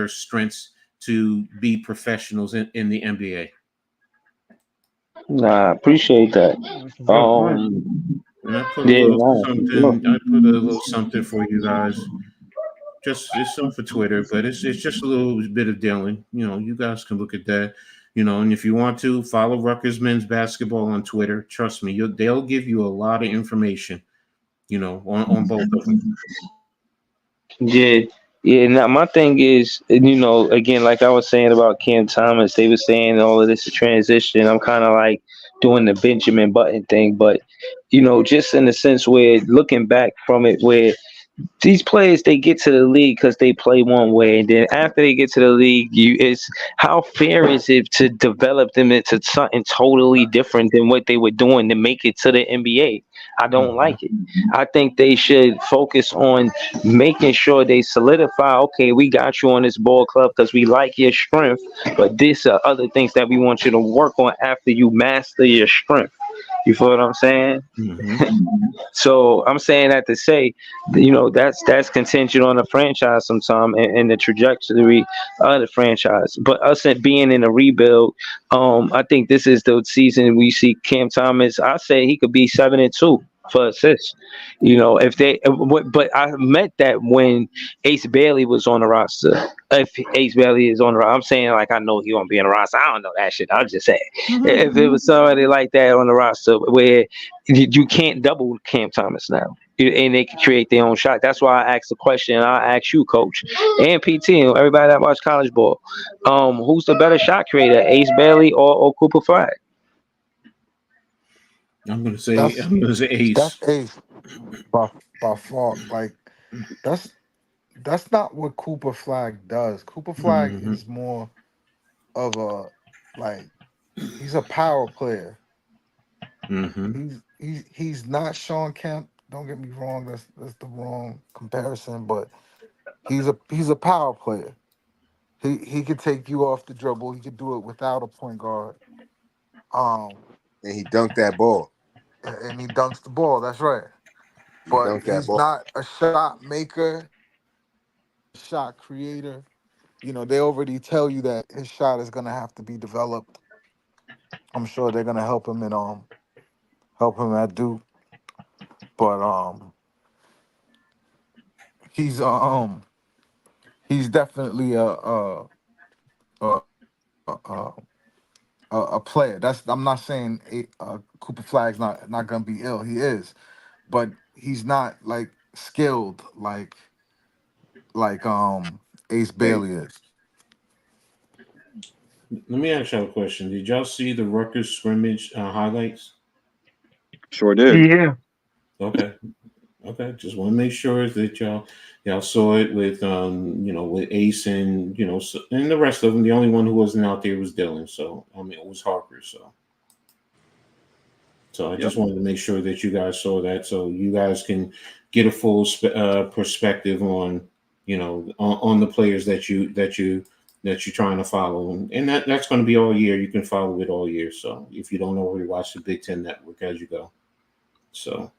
strengths to be professionals in the NBA. Nah, appreciate that. That's a good point. And I put a Yeah, little nah, something. I put a little something for you guys. Just it's something for Twitter, but it's just a little bit of Dylan. You guys can look at that. And if you want to follow Rutgers men's basketball on Twitter, trust me, they'll give you a lot of information. On both of them. yeah. Yeah, now my thing is, again, like I was saying about Cam Thomas, they were saying all of this is transition. I'm kind of like doing the Benjamin Button thing, but just in the sense where looking back from it, where these players they get to the league because they play one way, and then after they get to the league, it's how fair is it to develop them into something totally different than what they were doing to make it to the NBA? I don't Hmm. like it. I think they should focus on making sure they solidify. Okay, we got you on this ball club because we like your strength, but these are other things that we want you to work on after you master your strength. You feel what I'm saying? Hmm. So I'm saying that to say, that's contingent on the franchise sometime and the trajectory of the franchise. But us being in a rebuild, I think this is the season we see Cam Thomas. I say he could be 7-2 for assists. If but I meant that when Ace Bailey was on the roster. If Ace Bailey is on the roster, I'm saying like I know he won't be on the roster. I don't know that shit. I'm just saying if it was somebody like that on the roster where you can't double Cam Thomas now. And they can create their own shot. That's why I asked the question. I ask you, Coach, and PT, and everybody that watch college ball. Who's the better shot creator, Ace Bailey or Cooper Flag? That's I'm gonna say Ace. that's ace by by far. Like that's that's not what Cooper Flag does. Cooper Flag Hmm. is more of a like he's a power player. Hmm. He's not Sean Kemp. Don't get me wrong. That's the wrong comparison. But he's a power player. He could take you off the dribble. He could do it without a point guard. Um, And he dunked that ball. and he dunks the ball. That's right. He But dunked that he's ball. not a shot maker, shot creator. They already tell you that his shot is gonna have to be developed. I'm sure they're gonna help him at Duke. But he's he's definitely a, a, a player. I'm not saying Cooper Flag's not gonna be ill. He is, but he's not like skilled like Ace Hey, Bailey is. Let me ask y'all a question. Did y'all see the Rutgers scrimmage highlights? sure did. Yeah, Okay. Okay, just want to make sure that y'all saw it with with Ace and and the rest of them. The only one who wasn't out there was Dylan. So I mean, it was Harper. So I Yep. just wanted to make sure that you guys saw that, so you guys can get a full perspective on on the players that you're trying to follow, and that's going to be all year. You can follow it all year. So if you don't already watch the Big Ten Network as you go, so.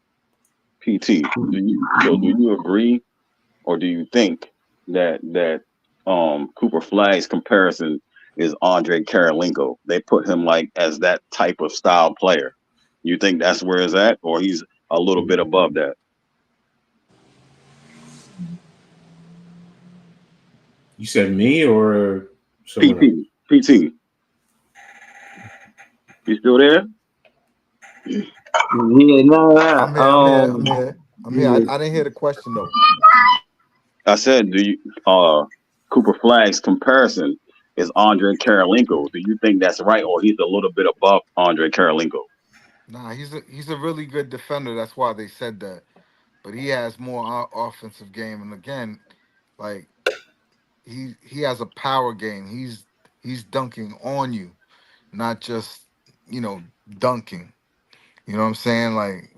PT. Do you agree or do you think that Cooper Flag's comparison is Andre Karolinko? They put him like as that type of style player. You think that's where it's at, or he's a little bit above that? You said me or someone else? PT, you still there? Yeah, no, I'm no. here. I'm here. I'm here. I'm here. Yeah. I didn't hear the question though. I said, do you Cooper Flag's comparison is Andre Karolinko? Do you think that's right, or he's a little bit above Andre Karolinko? Nah, he's a really good defender. That's why they said that. But he has more offensive game, and again, like he has a power game. He's dunking on you, not just you know dunking. You know what I'm saying? Like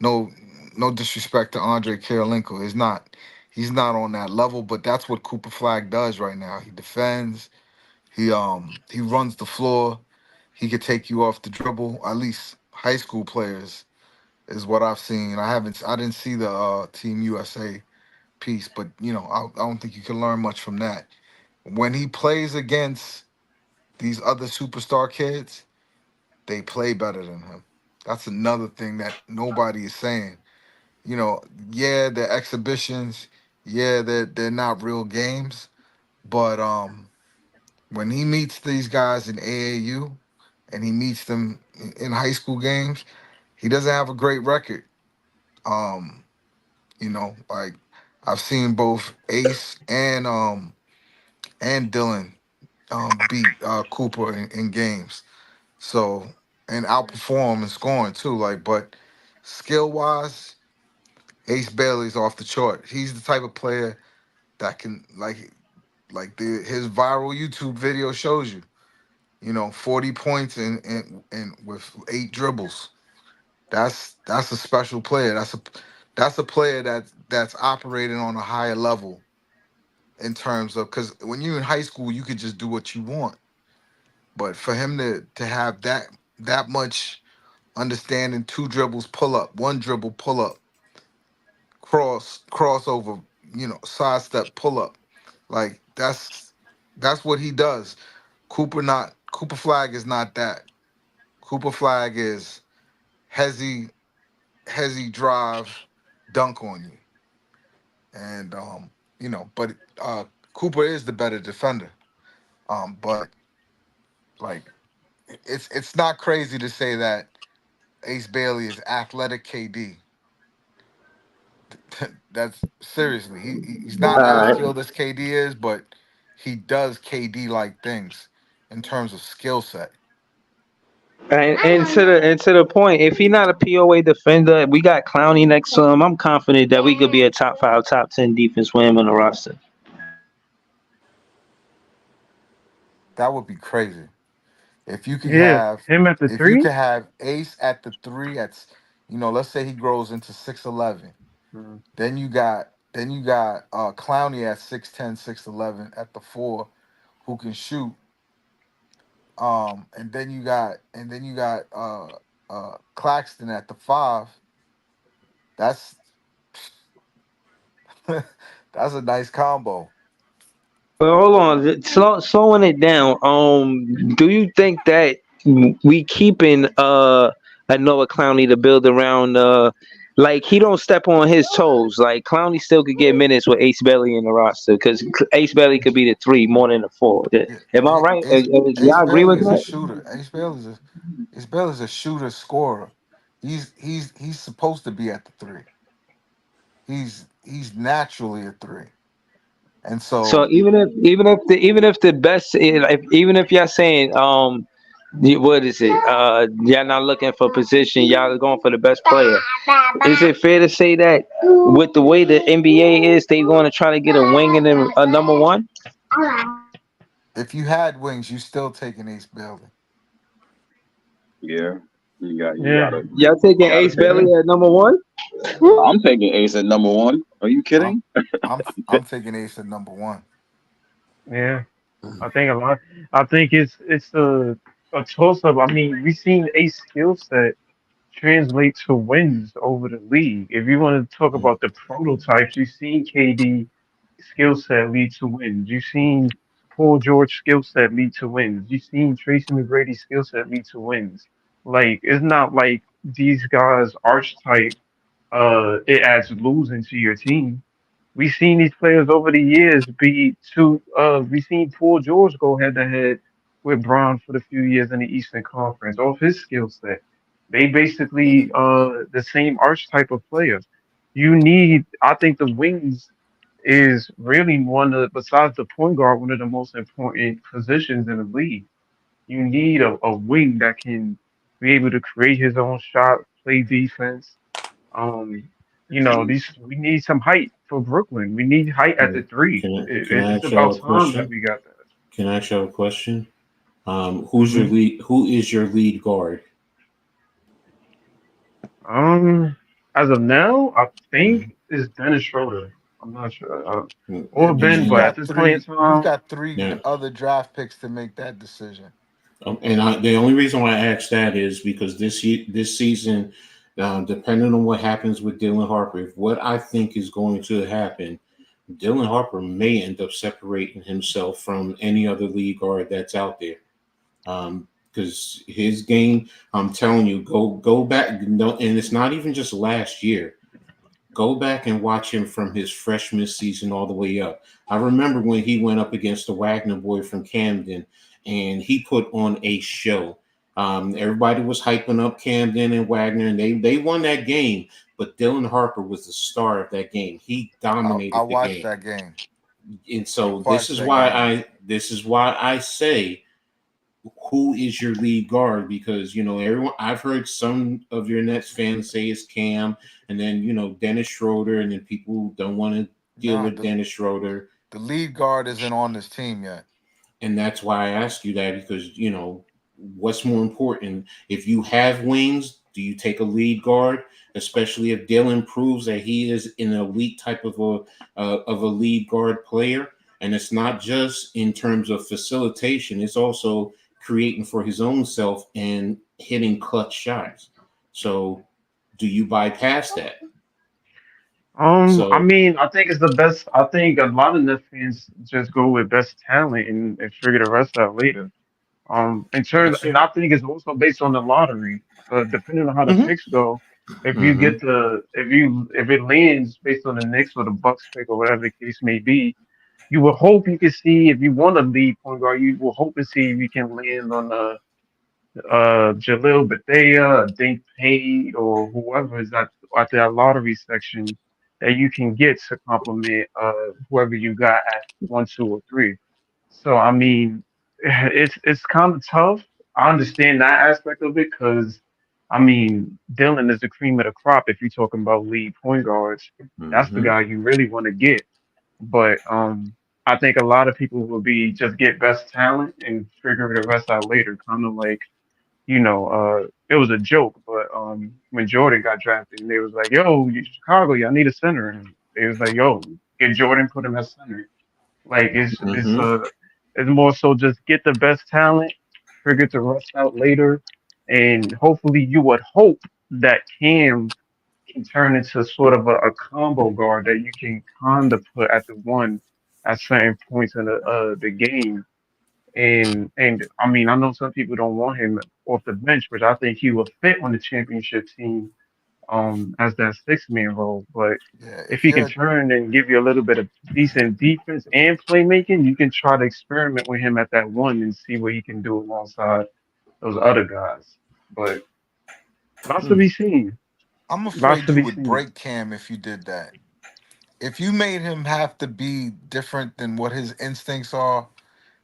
no no disrespect to Andre Karolinko. He's not on that level, but that's what Cooper Flag does right now. He defends. He runs the floor. He could take you off the dribble. At least high school players is what I've seen. I didn't see the Team USA piece, but I don't think you can learn much from that. When he plays against these other superstar kids, they play better than him. That's another thing that nobody is saying. You know, yeah, they're exhibitions. Yeah, they're not real games. But when he meets these guys in AAU and he meets them in high school games, he doesn't have a great record. Um, like I've seen both Ace and Dylan beat Cooper in games. So and outperform in scoring too. Like, but skill wise, Ace Bailey's off the chart. He's the type of player that can his viral YouTube video shows you. 40 points and with 8 dribbles. That's a special player. That's a player that's operating on a higher level in terms of because when you're in high school, you could just do what you want. But for him to have that much understanding, 2 dribbles, pull up, 1 dribble, pull up, crossover, sidestep, pull up, like that's what he does. Cooper Flag is not that. Cooper Flag is hezzy drive, dunk on you, and but Cooper is the better defender. But like it's not crazy to say that Ace Bailey is athletic KD. That's seriously, he's All not as right. skilled as KD is, but he does KD like things in terms of skill set. And to the point, if he's not a POA defender, we got Clowney next to him. I'm confident that we could be a top 5, top 10 defense with him on the roster. That would be crazy. If you could Yeah, have, him at the if you three. could have Ace at the three, let's say he grows into 6'11". Mm. Then you got Clowney at 6'10", 6'11" at the four, who can shoot. And then you got Claxton at the five. That's that's a nice combo. But hold on, slowing it down. Do you think that we keeping a Noah Clowney to build around? Like he don't step on his toes. Like Clowney still could get minutes with Ace Bailey in the roster because Ace Bailey could be the 3 more than the 4. Yeah, Am I right? Ace Y'all agree Bailey with is a that? shooter. Ace Bailey's a shooter scorer. He's supposed to be at the three. He's naturally a three. And So so even if the best even if y'all saying what is it? Y'all not looking for position. Y'all are going for the best player. Is it fair to say that with the way the NBA is, they going to try to get a wing and then a number one? if you had wings, you still taking Ace Bailey. Yeah, you Yeah, gotta Y'all taking Ace take Bailey him. at number one? I'm taking Ace at number one. Are you I'm kidding? I'm taking Ace at number one. yeah. I think a lot. I think it's a toss up. I mean, we've seen a skill set translate to wins over the league. If you want to talk about the prototypes, you've seen KD skill set lead to wins. You've seen Paul George skill set lead to wins. You've seen Tracy McGrady skill set lead to wins. Like it's not like these guys archetype. It adds losing to your team. We've seen these players over the years be to we've seen Paul George go head to head with Brown for the few years in the Eastern Conference off his skill set. They basically the same archetype of players. I think the wings is really one of besides the point guard, one of the most important positions in the league. You need a wing that can be able to create his own shot, play defense, um, these we need some height for Brooklyn. We need height at the three. Can I It's ask y'all about a time that question? we got that. Can I ask y'all a question? Hmm. Who is your lead guard? Um, as of now, I think it's Dennis Schroeder. I'm not sure, or Ben, You've but And at got this point in three. You've time, got three now, other draft picks to make that decision. the only reason why I asked that is because this season, depending on what happens with Dylan Harper, if what I think is going to happen, Dylan Harper may end up separating himself from any other league guard that's out there. Because his game, I'm telling you, go back, no, and it's not even just last year. Go back and watch him from his freshman season all the way up. I remember when he went up against the Wagner boy from Camden, and he put on a show. Everybody was hyping up Camden and Wagner, and they won that game. But Dylan Harper was the star of that game. He I dominated the watched game, that game. and I so watched that game. this is why I say, who is your lead guard? Because everyone, I've heard some of your Nets fans say it's Cam, and then Dennis Schroeder, and then people don't want to deal Nah, with Dennis Schroeder. the lead guard isn't on this team yet. And that's why I ask you that, because what's more important? If you have wings, do you take a lead guard, especially if Dylan proves that he is an elite type of a lead guard player? And it's not just in terms of facilitation; it's also creating for his own self and hitting clutch shots. So, do you bypass that? I So mean, I think it's the best. I think a lot of Nets fans just go with best talent and figure the rest out later. In terms, that's and it. I think it's also based on the lottery. Depending on how the Hmm. picks go, if you Hmm. get if it lands based on the Knicks or the Bucks pick or whatever the case may be, you will hope you can see if you want a lead point guard, you will hope and see if you can land on Jalil Bethea, Dink Pate, or whoever is at that lottery section that you can get to complement whoever you got at 1, 2, or 3. So I mean, it's kind of tough. I understand that aspect of it because I mean, Dylan is the cream of the crop. If you're talking about lead point guards, that's the Hmm. guy you really want to get. But I think a lot of people will be just get best talent and figure the rest out later, kind of like it was a joke, but when Jordan got drafted, and they was like, "Yo, Chicago, y'all need a center," and they was like, "Yo, get Jordan, put him at center." Like Hmm. it's more so just get the best talent, figure the rest out later, and hopefully you would hope that Cam can turn into sort of a combo guard that you can kind of put at the one at certain points in the game and I mean, I know some people don't want him off the bench, but I think he will fit on the championship team as that 6 man role. But Yeah, if if he can you're turn and give you a little bit of decent defense and playmaking, you can try to experiment with him at that one and see what he can do alongside those other guys. But lots to be seen. I'm Lots afraid to you be would seen. break Cam if you did that. If you made him have to be different than what his instincts are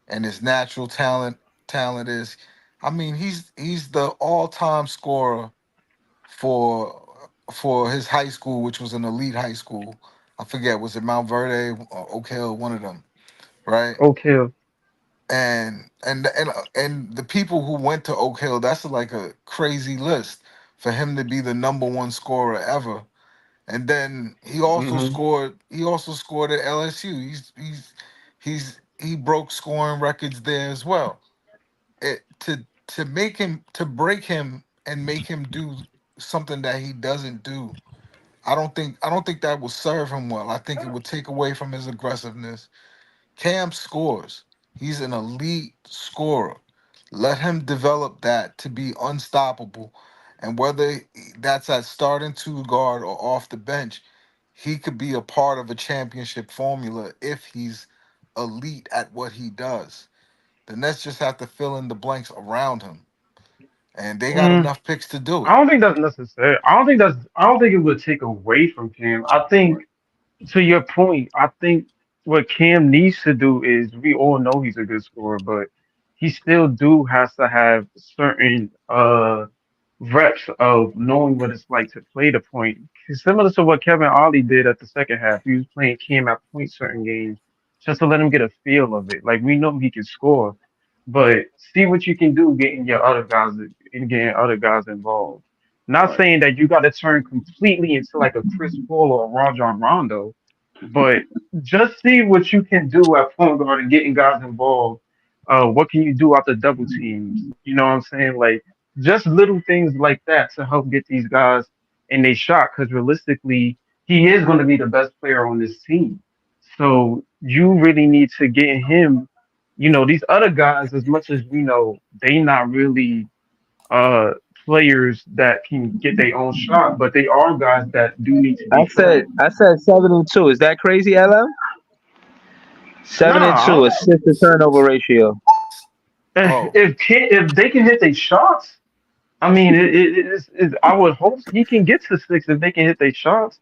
and his natural talent is, I mean, he's the all-time scorer for his high school, which was an elite high school. I forget, was it Mount Verde or Oak Hill, one of them, right? Okay. And the people who went to Oak Hill, that's like a crazy list for him to be the number one scorer ever. And then Hmm. he also scored at LSU. He broke scoring records there as well. To break him and make him do something that he doesn't do. I don't think that would serve him well. I think it would take away from his aggressiveness. Cam scores. He's an elite scorer. Let him develop that to be unstoppable. And whether that's at starting two guard or off the bench, he could be a part of a championship formula if he's elite at what he does. The Nets just have to fill in the blanks around him. And they got Mm, enough picks to do I it. don't think that's necessary. I don't think it would take away from Cam. I think to your point, I think what Cam needs to do is we all know he's a good scorer, but he still do has to have certain reps of knowing what it's like to play the point. Similar to what Kevin Ollie did at the second half. He was playing Cam at point certain games just to let him get a feel of it. Like we know he can score, but see what you can do getting your other guys and getting other guys involved. Not Right. saying that you got to turn completely into like a Chris Paul or a Rajon Rondo, but just see what you can do at point guard and getting guys involved. What can you do after double teams? You know what I'm saying? Like just little things like that to help get these guys in they shot. Because realistically, he is going to be the best player on this team. So you really need to get him. These other guys, as much as we know, they not really uh players that can get their own shot, but they are guys that do need to I be said fed. I said 7-2. Is that crazy, LM? Seven and Nah, two assist to turnover ratio. Oh, if they can hit their shots, I mean, I would hope he can get to 6 if they can hit their shots.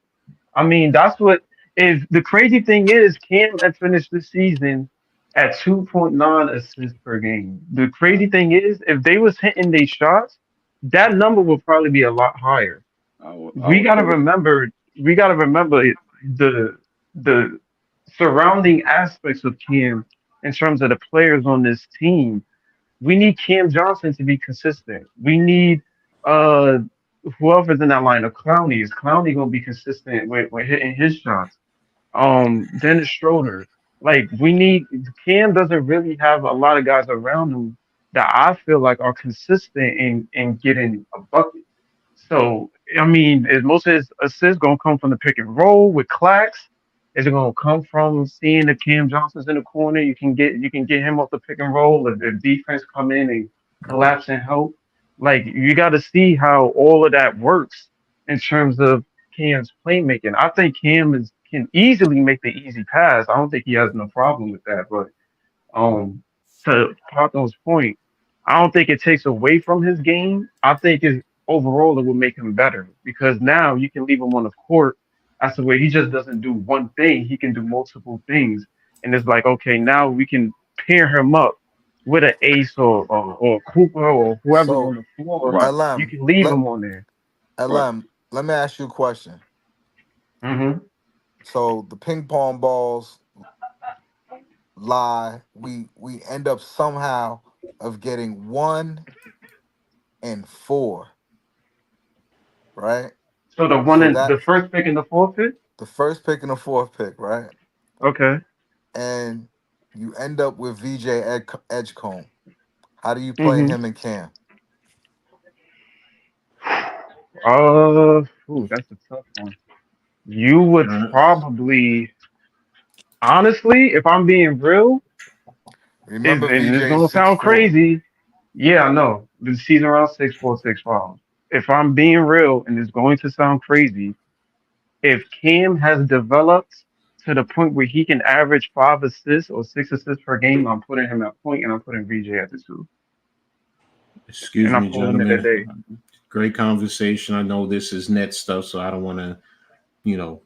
I mean, that's what. If the crazy thing is, Cam had finished the season at 2.9 assists per game. The crazy thing is, if they was hitting their shots, that number would probably be a lot higher. I We would gotta say remember. We gotta remember the surrounding aspects of Cam in terms of the players on this team. We need Cam Johnson to be consistent. We need uh whoever's in that lineup. Clowney, is Clowney gonna be consistent with hitting his shots? Dennis Schroeder. Like we need Cam doesn't really have a lot of guys around him that I feel like are consistent in getting a bucket. So I mean, is most of his assists gonna come from the pick and roll with Clax? Is it gonna come from seeing the Cam Johnson's in the corner? You can get him off the pick and roll if the defense come in and collapse and help. Like you got to see how all of that works in terms of Cam's playmaking. I think can easily make the easy pass. I don't think he has no problem with that. But um, to Pato's point, I don't think it takes away from his game. I think it overall it will make him better because now you can leave him on the court as to where he just doesn't do one thing. He can do multiple things, and it's like okay, now we can pair him up with an Ace or Cooper or whoever's on so the floor. right, You LM, can leave let him on there. right. let me ask you a question. Hmm. So the ping pong balls lie. We end up somehow of getting 1 and 4, right? So the one So in that the first pick and the fourth pick. the first pick and the fourth pick, right? Okay. And you end up with VJ Edgecombe. How do you play Hmm. him and Cam? That's a tough one. You would Uh, probably, honestly, if I'm being real, is Remember, and it's VJ is gonna six sound four. crazy. Yeah, I know. The season around 6'4", 6'5". If I'm being real, and it's going to sound crazy, if Cam has developed to the point where he can average 5 assists or 6 assists per game, I'm putting him at point and I'm putting VJ at the 2. excuse And I'm me, calling it a gentlemen. day. Great conversation. I know this is net stuff, so I don't want to,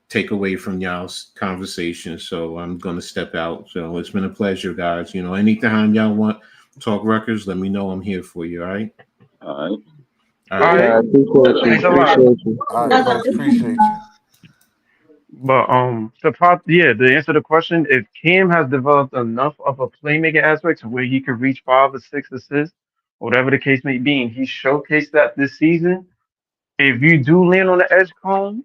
take away from y'all's conversation. So I'm going to step out. So it's been a pleasure, guys. Anytime y'all want to talk records, let me know. I'm here for you. All right. All right. All All right. Yeah, right. I appreciate you. Thanks a lot. Appreciate you. All right, Prince, appreciate you. But to answer the question, if Cam has developed enough of a playmaking aspect to where he could reach 5 or 6 assists, whatever the case may be, and he showcased that this season. If you do land on the edge cone,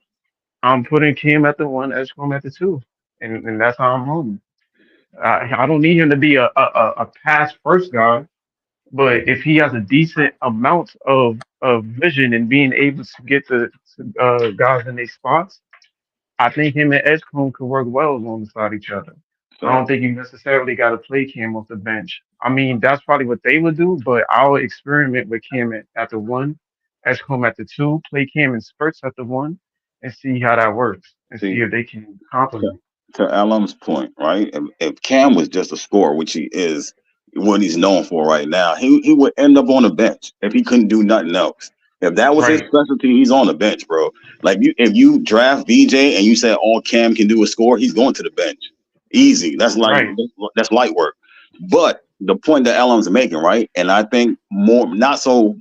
I'm putting Cam at the 1, edge cone at the 2, and that's how I'm rolling. I don't need him to be a pass first guy, but if he has a decent amount of vision and being able to get the guys in their spots, I think him and Edgecombe could work well alongside each other. I don't So think you necessarily got to play Cam off the bench. I mean, that's probably what they would do, but I'll experiment with Cam at the 1, Edgecombe at the 2, play Cam in spurts at the 1, and see how that works and see see, if they can to, complement. to Alan's point, right? If Cam was just a scorer, which he is, what he's known for right now, he would end up on the bench if he couldn't do nothing else. If that was his Right, specialty, he's on the bench, bro. Like if you draft VJ and you say all Cam can do is score, he's going to the bench. Easy. right, That's light work. But the point that Alan's making, right? And I think more not so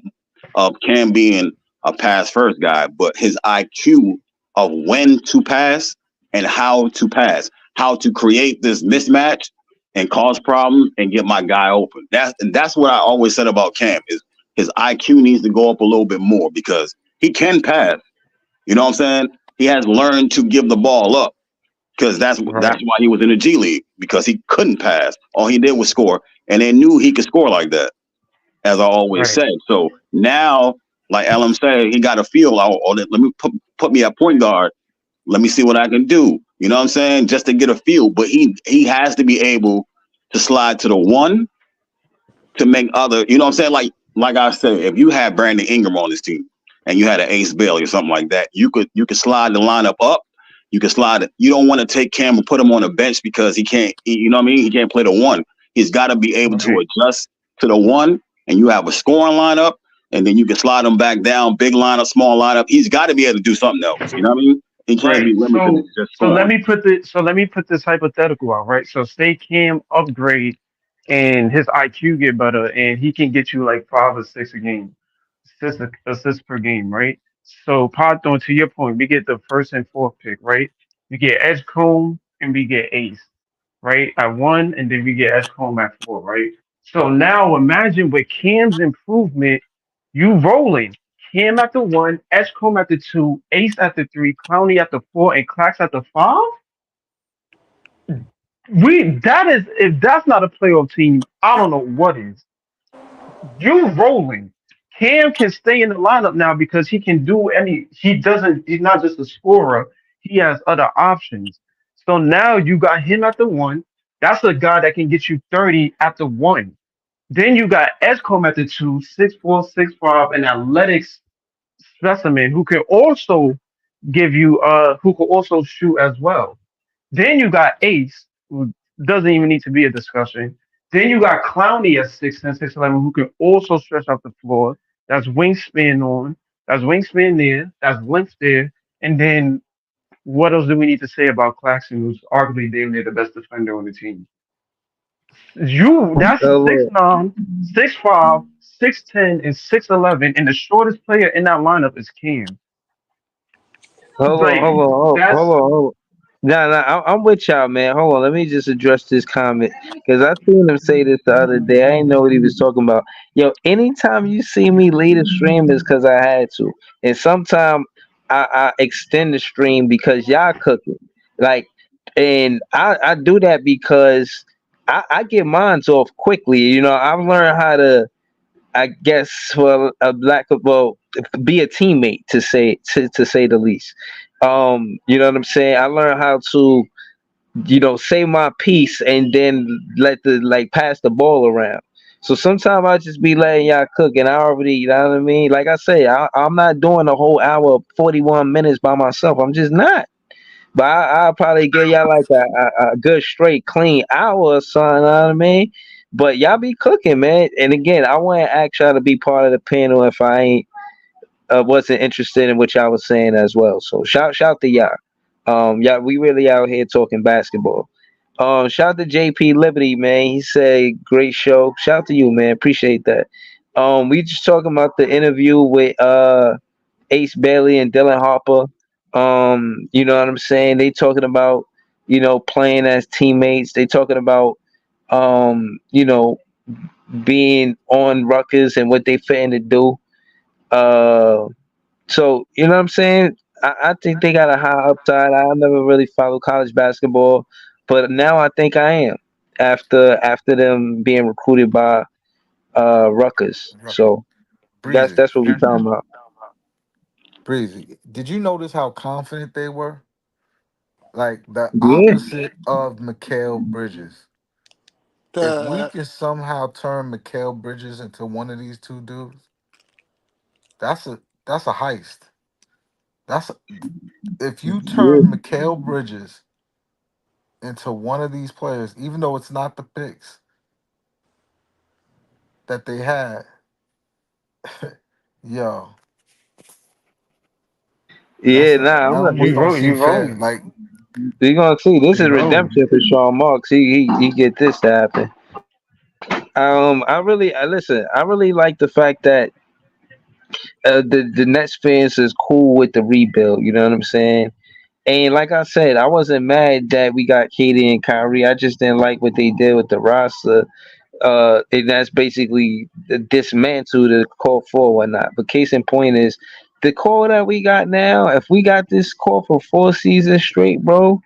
of Cam being a pass first guy, but his IQ of when to pass and how to pass, how to create this mismatch and cause problems and get my guy open. That's what I always said about Cam is his IQ needs to go up a little bit more because he can pass. You know what I'm saying? He has learned to give the ball up because that's right, why he was in the G League because he couldn't pass. All he did was score, and they knew he could score like that, as I always right, said. So now, like Elam said, he got a feel. Let me put me at point guard. Let me see what I can do. You know what I'm saying? Just to get a feel. But he has to be able to slide to the 1 to make other. You know what I'm saying? Like I said, if you had Brandon Ingram on this team and you had an Ace Bailey or something like that, you could slide the lineup up. You can slide it. You don't want to take Cam and put him on a bench because he can't. You know what I mean? He can't play the 1. He's got to be able to right, adjust to the one, and you have a scoring lineup, and then you can slide him back down, big lineup, small lineup. He's got to be able to do something else. You know what I mean? He can't Right. be limited to just So let scoring. me put this hypothetical out, right? So say Cam upgrade and his IQ get better and he can get you like 5 or 6 a game, assists per game, right? So Podthorn, to your point, we get the first and fourth pick, right? We get Edgecombe and we get Ace, right? At one, and then we get Edgecombe at four, right? So now imagine with Cam's improvement, you rolling. Cam at the one, Edgecombe at the two, Ace at the three, Clowney at the four, and Clax at the five. That is, if that's not a playoff team, I don't know what is. You rolling. Cam can stay in the lineup now because he can do any. He doesn't. He's not just a scorer. He has other options. So now you got him at the one. That's a guy that can get you 30 at the one. Then you got Escom at the two, 6'4", 6'5", an athletics specimen who can also who can also shoot as well. Then you got Ace, who doesn't even need to be a discussion. Then you got Clowney at 6'10", 6'11", who can also stretch out the floor. That's wingspan on. That's wingspan there. That's length there. And then what else do we need to say about Claxton, who's arguably damn near the best defender on the team? That's Hello, 6'9", 6'5", 6'10", and 6'11", and the shortest player in that lineup is Cam. hold on, Like hold on, that's hold on. Nah, I'm with y'all, man. Hold on, let me just address this comment because I seen him say this the other day. I didn't know what he was talking about. Yo, anytime you see me lead a stream is because I had to, and sometimes I extend the stream because y'all cooking. Like, and I do that because I get mines off quickly. You know, I've learned how to, I guess, well, a black, well, be a teammate to say the least. You know what I'm saying? I learned how to, say my piece and then let the like pass the ball around. So sometimes I just be letting y'all cook, and I already, you know what I mean. Like I say, I'm not doing a whole hour, 41 minutes by myself. I'm just not. But I'll probably give y'all like a good straight clean hour or something, you know what I mean? But y'all be cooking, man. And again, I want to ask y'all to be part of the panel if I ain't wasn't interested in what y'all was saying as well. So shout to y'all. Yeah, we really out here talking basketball. Shout to JP Liberty, man. He said great show. Shout to you, man. Appreciate that. We just talking about the interview with Ace Bailey and Dylan Harper. You know what I'm saying? They talking about, playing as teammates. They talking about being on Rutgers and what they fitting to do. Uh so you know what I'm saying? I think they got a high upside. I never really followed college basketball, but now I think I am after them being recruited by Rutgers. So Breezy, that's what we talking about. Breezy. Did you notice how confident they were? Like the Yeah. opposite of Mikal Bridges. If we Uh, can somehow turn Mikal Bridges into one of these two dudes, that's a heist. That's a, if you Yeah. turn Mikal Bridges into one of these players, even though it's not the picks that they had, yo, Yeah, nah, that I'm not, almost you don't roll, seem you fair. rolling, Like we gonna see. This is you rolling. redemption for Sean Marks. He get this to happen. I listen. I really like the fact that the Nets fans is cool with the rebuild. You know what I'm saying? And like I said, I wasn't mad that we got Katie and Kyrie. I just didn't like what they did with the roster. And that's basically the dismantle the core four, whatnot. But case in point is the core that we got now. If we got this core for 4 seasons straight, bro,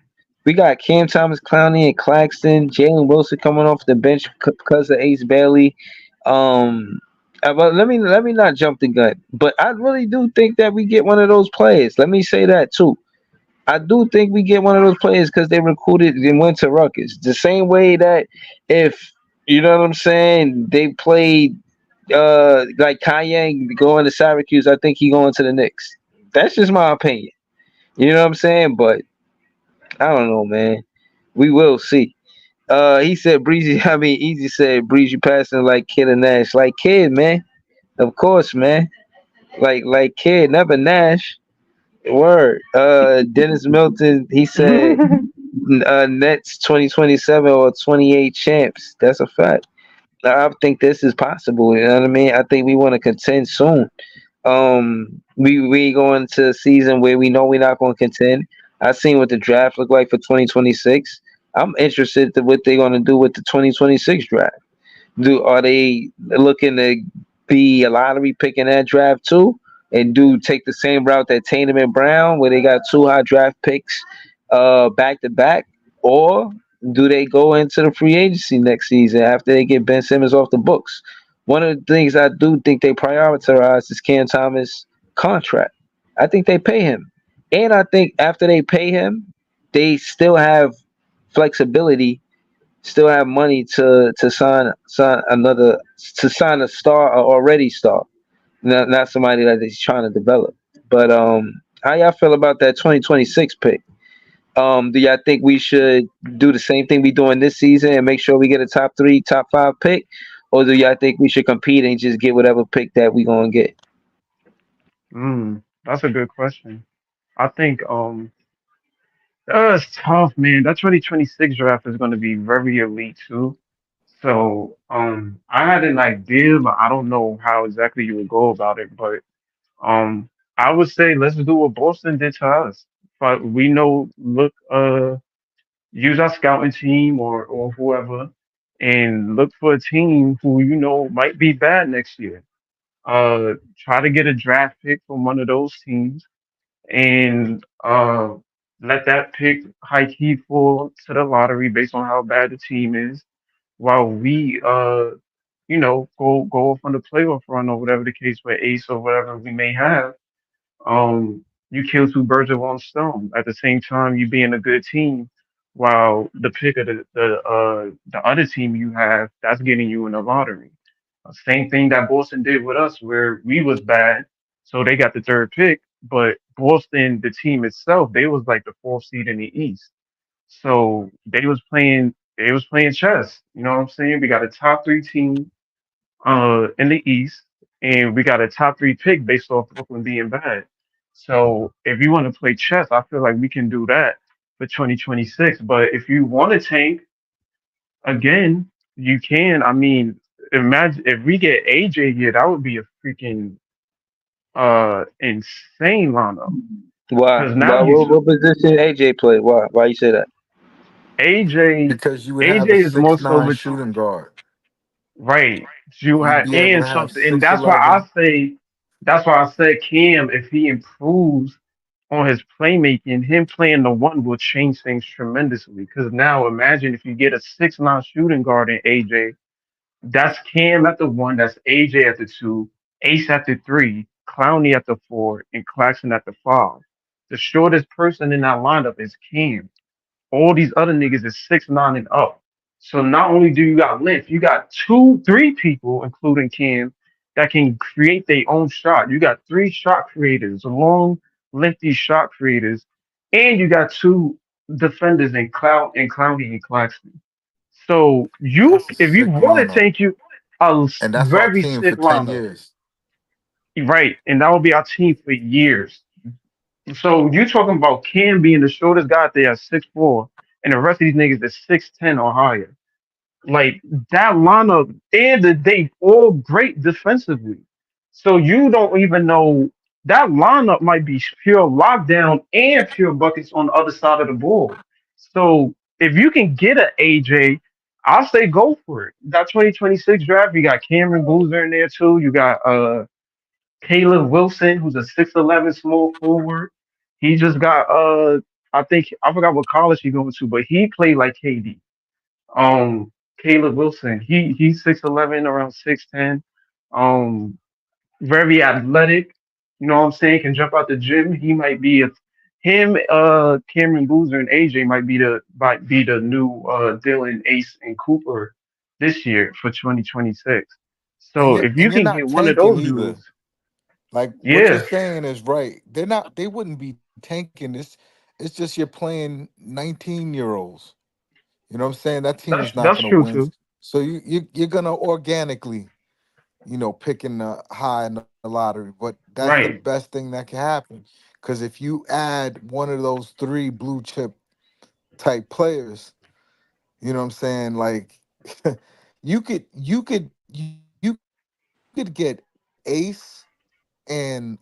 we got Cam Thomas, Clowney, and Claxton, Jalen Wilson coming off the bench because of Ace Bailey. Um, but let me not jump the gun. But I really do think that we get one of those players. Let me say that too. I do think we get one of those players because they recruited and went to Rutgers. The same way that if you know what I'm saying, they played like Kanye going to Syracuse. I think he going to the Knicks. That's just my opinion. You know what I'm saying? But I don't know, man. We will see. He said Breezy. I mean, Easy said Breezy passing like Kid and Nash, like Kid, man. Of course, man. Like Kid, never Nash. Word. Dennis Milton. He said Nets 2027 or 28 champs. That's a fact. I think this is possible. You know what I mean? I think we want to contend soon. We going to a season where we know we're not going to contend. I seen what the draft look like for 2026. I'm interested to what they're going to do with the 2026 draft. Are they looking to be a lottery pick in that draft too, and do take the same route that Tatum and Brown, where they got two high draft picks, back to back, or do they go into the free agency next season after they get Ben Simmons off the books? One of the things I do think they prioritize is Cam Thomas' contract. I think they pay him, and I think after they pay him, they still have flexibility, still have money to sign another, to sign a star or already star, not somebody that he's trying to develop. But how y'all feel about that 2026 pick? Do y'all think we should do the same thing we doing this season and make sure we get a top three, top five pick, or do y'all think we should compete and just get whatever pick that we gonna get? That's a good question. I think it's tough, man. That 2026 draft is going to be very elite too. So I had an idea, but I don't know how exactly you would go about it. But um, I would say let's do what Boston did to us. But we know, look, use our scouting team or whoever, and look for a team who you know might be bad next year. Try to get a draft pick from one of those teams and let that pick high key fall to the lottery based on how bad the team is, while we go off on the playoff run or whatever the case with Ace or whatever we may have. You kill two birds with one stone. At the same time, you being a good team, while the pick of the other team you have, that's getting you in the lottery. Same thing that Boston did with us, where we was bad, so they got the third pick. But Boston, the team itself, they was like the fourth seed in the East, so they was playing chess. You know what I'm saying? We got a top three team in the East, and we got a top three pick based off Brooklyn being bad. So if you want to play chess, I feel like we can do that for 2026. But if you want to tank again, you can. I mean, imagine if we get AJ here, that would be a freaking insane lineup. Why? Because now Why? What position AJ play? Why you say that? AJ Because you would have a AJ is six most nine over shooting guard. right. You You'd have be able and to have something, and 6'11". that's why I said Cam, if he improves on his playmaking, him playing the one will change things tremendously. Because now imagine if you get a 6'9" shooting guard in AJ, that's Cam at the one, that's AJ at the two, Ace at the three, Clowney at the four, and Claxton at the five. The shortest person in that lineup is Cam. All these other niggas is 6'9" and up. So not only do you got length, you got two, three people, including Cam, that can create their own shot. You got three shot creators, long, lengthy shot creators, and you got two defenders in Clowney and Claxton. So That's a if you sick want to lineup. take you a And that's our very team sick for 10 lineup, years. right? And that will be our team for years. So you talking about Cam being the shortest guy out there at 6'4", and the rest of these niggas is 6'10" or higher. Like that lineup, and they all great defensively. So you don't even know, that lineup might be pure lockdown and pure buckets on the other side of the ball. So if you can get an AJ, I'll say go for it. That 2026 draft, you got Cameron Boozer in there too. You got Caleb Wilson, who's a 6'11" small forward. He just got I think I forgot what college he going to, but he played like KD. Caleb Wilson, he's 6'11", around 6'10". Um, very athletic. You know what I'm saying? Can jump out the gym. He might be Cameron Boozer and AJ might be the new Dylan, Ace, and Cooper this year for 2026. And So you're if you and you're can not get one of tanking those either. dudes, Like what you're yeah. saying is right. They wouldn't be tanking this. It's just you're playing 19-year-olds. You know what I'm saying? That team is not That's gonna true win. too. So you're gonna organically, pick in the high in the lottery. But that's the Right. best thing that can happen. Because if you add one of those three blue chip type players, you know what I'm saying? Like you could get Ace and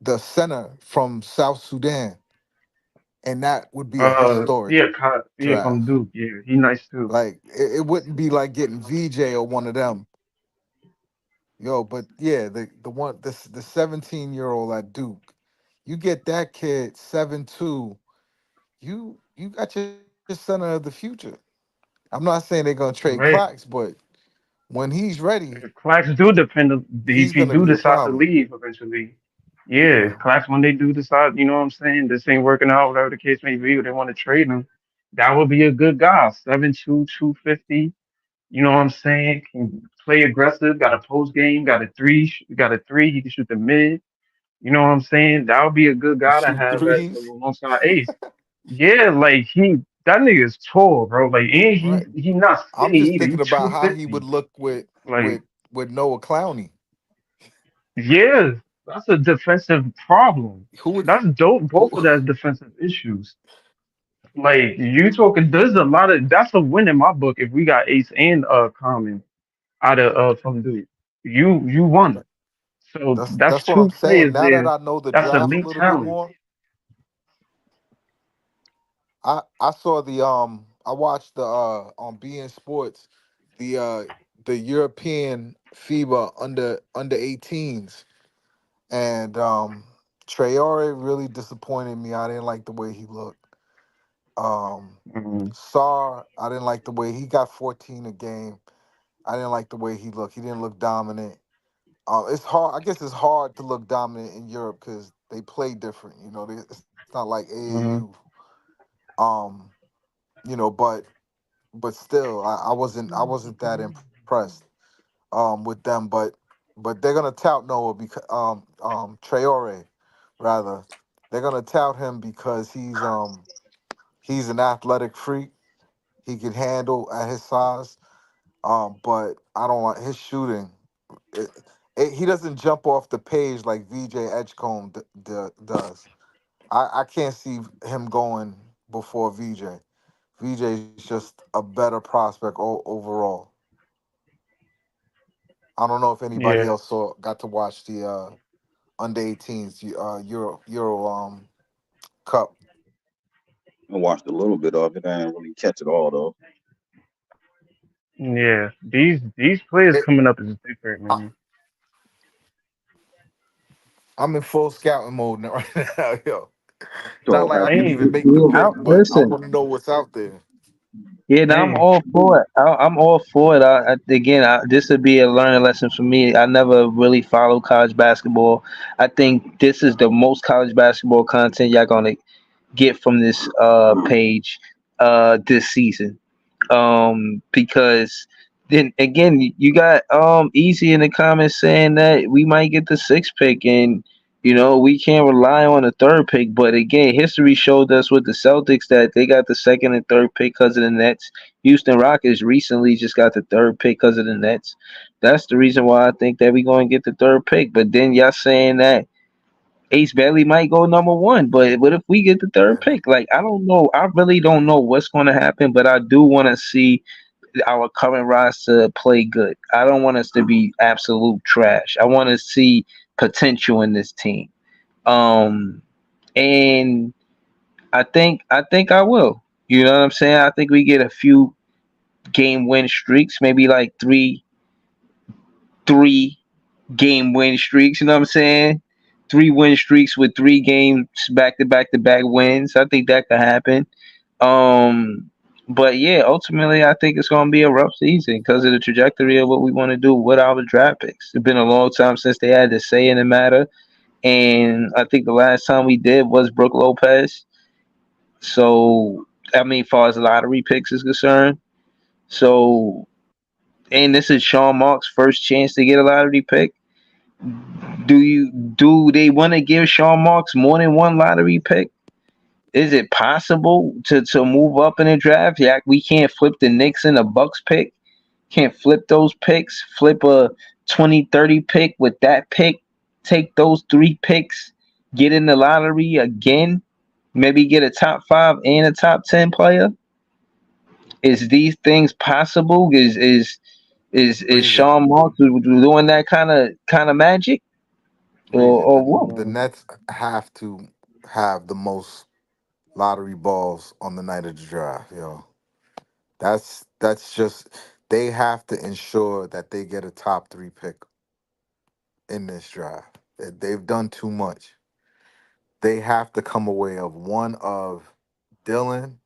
the center from South Sudan, and that would be a historic Yeah, yeah, draft. from Duke. Yeah, he nice too. Like it wouldn't be like getting VJ or one of them. Yo, but yeah, the 17-year-old at Duke, you get that kid 7'2", you got your center of the future. I'm not saying they're gonna trade Clax, Right. but when he's ready, Clacks do depend he's if he gonna be do a decide to problem. leave eventually. Yeah, Yeah. Clacks when they do decide, you know what I'm saying, this ain't working out, whatever the case may be, or they want to trade him, that would be a good guy. 7'2", 250. You know what I'm saying? Can play aggressive, got a post game, got a three, he can shoot the mid. You know what I'm saying? That would be a good You guy to shoot have at threes, alongside Ace. Yeah, like that nigga is tall, bro. Like, and right? he not I'm skinny just either. He thinking about how he would 250. look with Like, Noah Clowney. yeah, that's a defensive problem. Who would That's dope. who Both of that's defensive issues. Like you talking, there's a lot of that's a win in my book. If we got Ace and Common out of from Duke, you won. So that's that's what I'm two saying. players Now that there. I know the That's draft a elite little bit talent. more, I saw I watched the on beIN Sports the European FIBA under 18s, and Traore really disappointed me. I didn't like the way he looked. Um Mhm. Sar, I didn't like the way he got 14 a game. I didn't like the way he looked. He didn't look dominant. It's hard. I guess it's hard to look dominant in Europe because they play different. It's not like AAU. Mhm. Um, but still, I wasn't that impressed with them. But they're gonna tout Noah because Traore rather, they're gonna tout him because he's an athletic freak. He can handle at his size. But I don't like his shooting. It, he doesn't jump off the page like VJ Edgecombe does. I can't see him going before VJ. VJ is just a better prospect overall. I don't know if anybody Yeah. else got to watch the under 18s Euro Cup. I watched a little bit of it. I didn't really catch it all though. Yeah. These players It, coming up is different, I, man. I'm in full scouting mode now, right now, yo. Not So like I have you? can even Same. make the Yeah, pick, but I listen. want to know what's out there. Yeah, no, I'm Same. all for it. I'm all for it. Again, this would be a learning lesson for me. I never really followed college basketball. I think this is the most college basketball content y'all gonna get from this page this season. Because then again, you got Easy in the comments saying that we might get the sixth pick, and we can't rely on the third pick. But again, history showed us with the Celtics that they got the second and third pick because of the Nets. Houston Rockets recently just got the third pick because of the Nets. That's the reason why I think that we're going to get the third pick. But then y'all saying that Ace Bailey might go number one, but what if we get the third Yeah. pick? Like, I don't know. I really don't know what's going to happen, but I do want to see our current roster play good. I don't want us to be absolute trash. I want to see potential in this team. Um, and I think I will. You know what I'm saying? I think we get a few game win streaks, maybe like three game win streaks. You know what I'm saying? 3 win streaks with 3 games back to back wins. I think that could happen. Um, but yeah, ultimately, I think it's going to be a rough season because of the trajectory of what we want to do with our draft picks. It's been a long time since they had to say in the matter, and I think the last time we did was Brooke Lopez. So, I mean, as far as lottery picks is concerned, so and this is Sean Mark's first chance to get a lottery pick. Do they want to give Sean Marks more than one lottery pick? is it possible to move up in the draft? Yeah, we can't flip the Knicks and the Bucks pick. Can't flip those picks. Flip a 2030 pick with that pick. Take those 3 picks. Get in the lottery again. Maybe get a top 5 and a top 10 player. Is these things possible? Is Breezy. Sean Marks doing that kind of magic, Breezy. or The what? Nets have to have the most lottery balls on the night of the draft, yo. That's just they have to ensure that they get a top 3 pick in this draft. They've done too much. They have to come away of one of Dylan,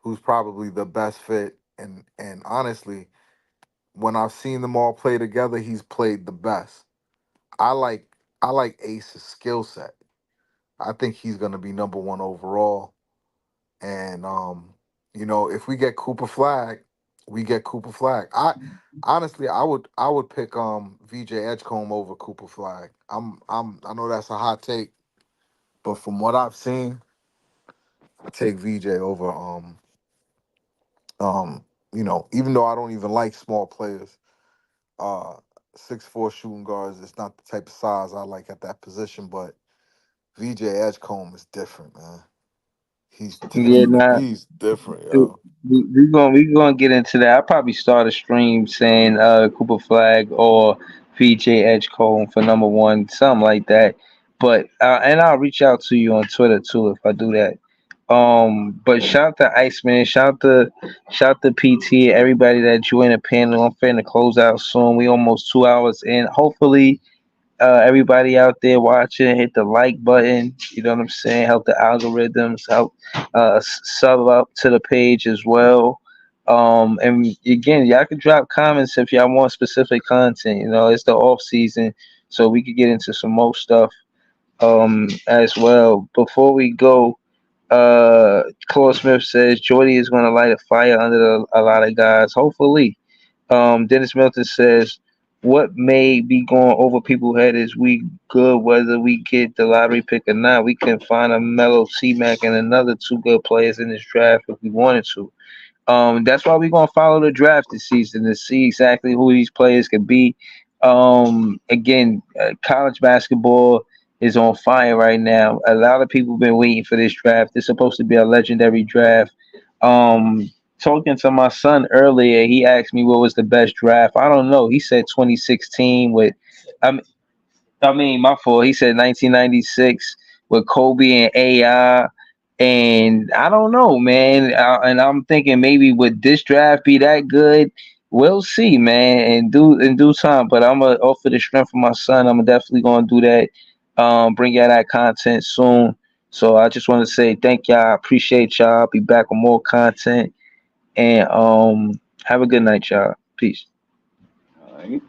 who's probably the best fit, and honestly, when I've seen them all play together, he's played the best. I like I like Ace's skill set. I think he's gonna be number 1 overall. And if we get Cooper Flag, we get Cooper Flag. I honestly I would pick VJ Edgecombe over Cooper Flag. I know that's a hot take, but from what I've seen, I take VJ over even though I don't even like small players, uh 6'4" shooting guards is not the type of size I like at that position, but VJ Edgecombe is different, man. He's Yeah, different. nah. He's different, yo. We gonna get into that. I'll probably start a stream saying Cooper Flag or VJ Edgecombe for number 1, something like that. But and I'll reach out to you on Twitter too if I do that. But shout to Iceman, shout to PT, everybody that joined the panel. I'm finna close out soon. We almost 2 hours in. Hopefully everybody out there watching, hit the like button. You know what I'm saying? Help the algorithms. Help sub up to the page as well. And again, y'all can drop comments if y'all want specific content. You know, it's the off season, so we could get into some more stuff as well. Before we go, Claude Smith says Jordy is going to light a fire under a lot of guys. Hopefully, Dennis Milton says, "What may be going over people's head is we good whether we get the lottery pick or not. We can find a Mellow, C-Mac, and another 2 good players in this draft if we wanted to. That's why we're gonna follow the draft this season to see exactly who these players could be. Again, college basketball is on fire right now. A lot of people have been waiting for this draft. It's supposed to be a legendary draft. Um, Talking to my son earlier, he asked me what was the best draft. I don't know. He said 2016 with, I mean, my fault. He said 1996 with Kobe and AI, and I don't know, man. And I'm thinking maybe would this draft be that good? We'll see, man. In due time. But I'm gonna offer the strength for my son. I'm definitely gonna do that. Bring y'all that content soon. So I just want to say thank y'all. I appreciate y'all. I'll be back with more content. And have a good night, y'all. Peace. All right.